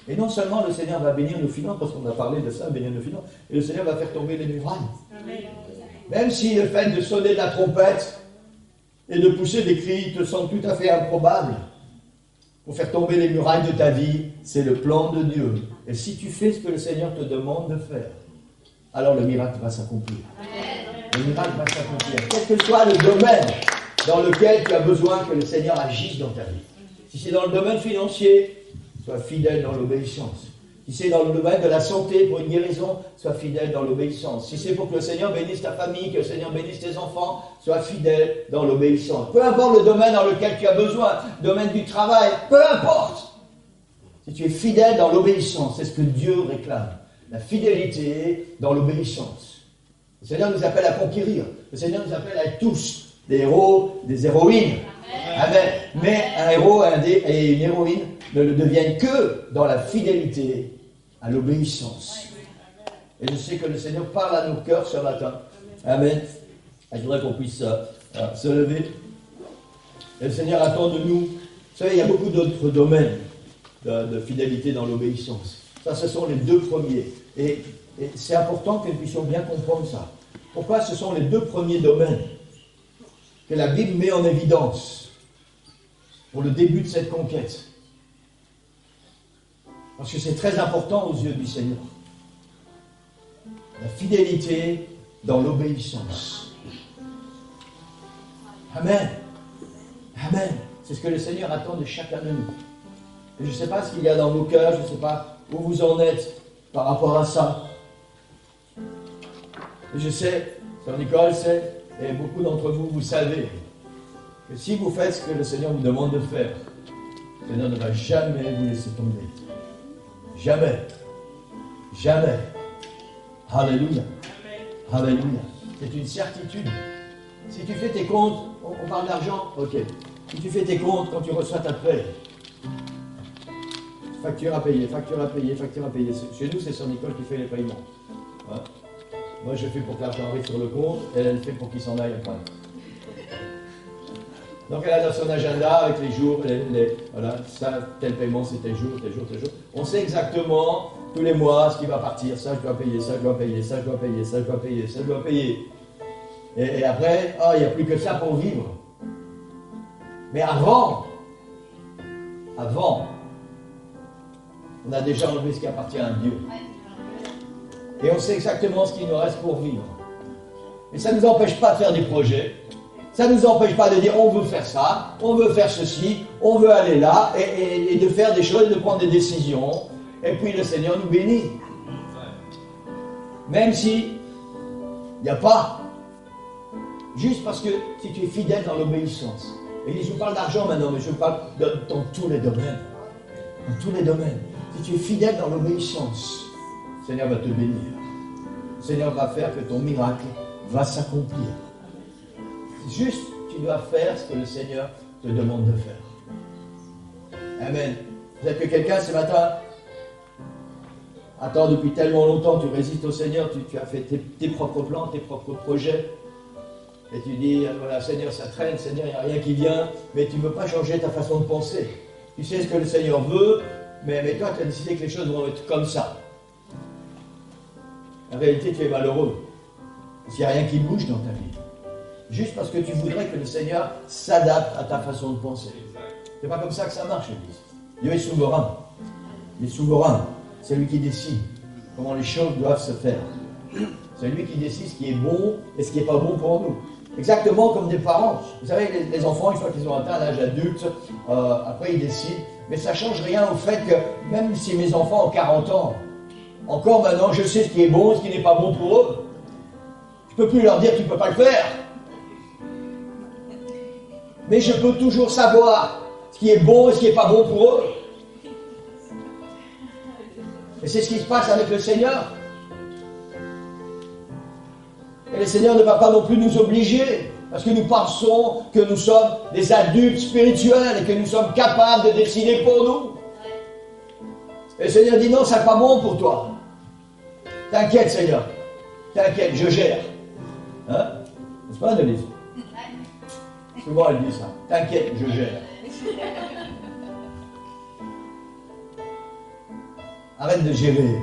Et non seulement le Seigneur va bénir nos finances, parce qu'on a parlé de ça, bénir nos finances, et le Seigneur va faire tomber les murailles. Amen. Même si le fait de sonner de la trompette et de pousser des cris te semble tout à fait improbable, pour faire tomber les murailles de ta vie, c'est le plan de Dieu. Et si tu fais ce que le Seigneur te demande de faire, alors le miracle va s'accomplir. Le miracle va s'accomplir. Quel que soit le domaine dans lequel tu as besoin que le Seigneur agisse dans ta vie. Si c'est dans le domaine financier, sois fidèle dans l'obéissance. Si c'est dans le domaine de la santé pour une guérison, sois fidèle dans l'obéissance. Si c'est pour que le Seigneur bénisse ta famille, que le Seigneur bénisse tes enfants, sois fidèle dans l'obéissance. Peu importe le domaine dans lequel tu as besoin, le domaine du travail, peu importe. Si tu es fidèle dans l'obéissance, c'est ce que Dieu réclame. La fidélité dans l'obéissance. Le Seigneur nous appelle à conquérir. Le Seigneur nous appelle à être tous des héros, des héroïnes. Amen. Mais un héros et une héroïne ne le deviennent que dans la fidélité à l'obéissance. Et je sais que le Seigneur parle à nos cœurs ce matin. Amen. Et je voudrais qu'on puisse se lever. Et le Seigneur attend de nous. Vous savez, il y a beaucoup d'autres domaines de fidélité dans l'obéissance. Ça, ce sont les deux premiers. Et c'est important que nous puissions bien comprendre ça. Pourquoi ce sont les deux premiers domaines que la Bible met en évidence pour le début de cette conquête? Parce que c'est très important aux yeux du Seigneur. La fidélité dans l'obéissance. Amen. Amen. C'est ce que le Seigneur attend de chacun de nous. Et je ne sais pas ce qu'il y a dans vos cœurs, je ne sais pas où vous en êtes par rapport à ça. Et je sais, Sœur Nicole sait, et beaucoup d'entre vous, vous savez que si vous faites ce que le Seigneur vous demande de faire, le Seigneur ne va jamais vous laisser tomber. Jamais. Jamais. Alléluia. Alléluia. C'est une certitude. Si tu fais tes comptes, on parle d'argent, ok. Si tu fais tes comptes quand tu reçois ta paie, facture à payer, facture à payer, facture à payer. Chez nous, c'est Sœur Nicole qui fait les paiements. Hein? Moi, je fais pour que l'argent arrive sur le compte, et elle fait pour qu'il s'en aille après. Donc, elle a dans son agenda avec les jours, voilà, ça, tel paiement, c'est tel jour, tel jour, tel jour. On sait exactement, tous les mois, ce qui va partir. Ça, je dois payer, ça, je dois payer, ça, je dois payer, ça, je dois payer, ça, je dois payer. Et après, il n'y a plus que ça pour vivre. Mais avant, on a déjà enlevé ce qui appartient à Dieu. Et on sait exactement ce qu'il nous reste pour vivre. Mais ça ne nous empêche pas de faire des projets. Ça ne nous empêche pas de dire on veut faire ça, on veut faire ceci, on veut aller là, et de faire des choses, de prendre des décisions. Et puis le Seigneur nous bénit. Même si il n'y a pas. Juste parce que si tu es fidèle dans l'obéissance. Et je vous parle d'argent maintenant, mais je vous parle dans tous les domaines. Dans tous les domaines. Si tu es fidèle dans l'obéissance, le Seigneur va te bénir. Le Seigneur va faire que ton miracle va s'accomplir. Juste, tu dois faire ce que le Seigneur te demande de faire. Amen. Peut-être que quelqu'un ce matin attend depuis tellement longtemps, tu résistes au Seigneur, tu as fait tes propres plans, tes propres projets. Et tu dis, voilà, Seigneur, ça traîne, Seigneur, il n'y a rien qui vient, mais tu ne veux pas changer ta façon de penser. Tu sais ce que le Seigneur veut, mais toi, tu as décidé que les choses vont être comme ça. En réalité, tu es malheureux. S'il n'y a rien qui bouge dans ta vie. Juste parce que tu voudrais que le Seigneur s'adapte à ta façon de penser. C'est pas comme ça que ça marche, Église. Dieu est souverain. Il est souverain. C'est lui qui décide comment les choses doivent se faire. C'est lui qui décide ce qui est bon et ce qui n'est pas bon pour nous. Exactement comme des parents. Vous savez, les enfants, une fois qu'ils ont atteint l'âge adulte, après ils décident. Mais ça ne change rien au fait que, même si mes enfants ont 40 ans, encore maintenant, je sais ce qui est bon et ce qui n'est pas bon pour eux. Je ne peux plus leur dire tu ne peux pas le faire. Mais je peux toujours savoir ce qui est bon et ce qui n'est pas bon pour eux. Et c'est ce qui se passe avec le Seigneur. Et le Seigneur ne va pas non plus nous obliger, parce que nous pensons que nous sommes des adultes spirituels et que nous sommes capables de décider pour nous. Et le Seigneur dit non, ça n'est pas bon pour toi. T'inquiète, Seigneur. T'inquiète, je gère. Hein? N'est-ce pas, Denise? Souvent, elle dit ça. T'inquiète, je gère. Arrête de gérer.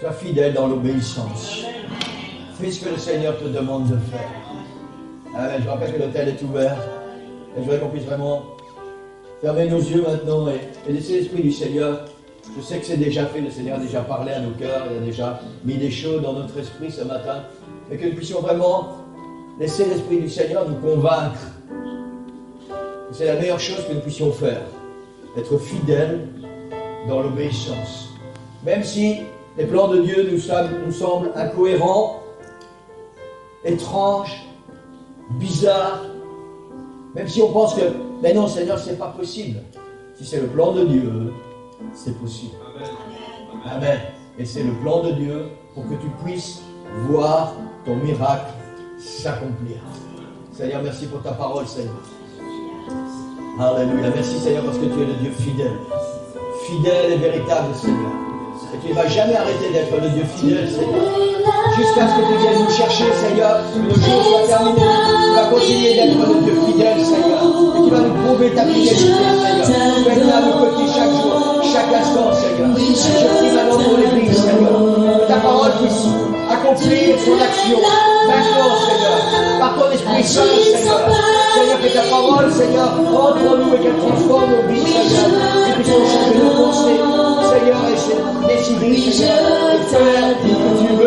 Sois fidèle dans l'obéissance. Fais ce que le Seigneur te demande de faire. Amen. Je rappelle que l'hôtel est ouvert. Et je voudrais qu'on puisse vraiment fermer nos yeux maintenant et laisser l'Esprit du Seigneur. Je sais que c'est déjà fait, le Seigneur a déjà parlé à nos cœurs, il a déjà mis des choses dans notre esprit ce matin. Et que nous puissions vraiment laisser l'Esprit du Seigneur nous convaincre. C'est la meilleure chose que nous puissions faire. Être fidèles dans l'obéissance. Même si les plans de Dieu nous semblent incohérents, étranges, bizarres, même si on pense que, mais non Seigneur, c'est pas possible. Si c'est le plan de Dieu, c'est possible. Amen. Amen. Et c'est le plan de Dieu pour que tu puisses voir ton miracle s'accomplir. Seigneur, merci pour ta parole, Seigneur. Alléluia. Merci, Seigneur, parce que tu es le Dieu fidèle. Fidèle et véritable, Seigneur. Et tu ne vas jamais arrêter d'être le Dieu fidèle, Seigneur. Jusqu'à ce que tu viennes nous chercher, Seigneur, que le jour soit terminé. Tu vas continuer d'être le Dieu fidèle, Seigneur. Et tu vas nous prouver ta fidélité, Seigneur. Tu vas être là à nos côtés chaque jour, chaque instant, Seigneur. Je prie maintenant pour l'Église, Seigneur. Que ta parole puisse accomplir son action. Maintenant, Seigneur, par ton Esprit Saint, Seigneur. Seigneur, que ta parole, Seigneur, entre en nous et qu'elle transforme nos vies, Seigneur. Et puissions changer nos pensées, Seigneur, et décider, Seigneur, de faire ce que tu veux.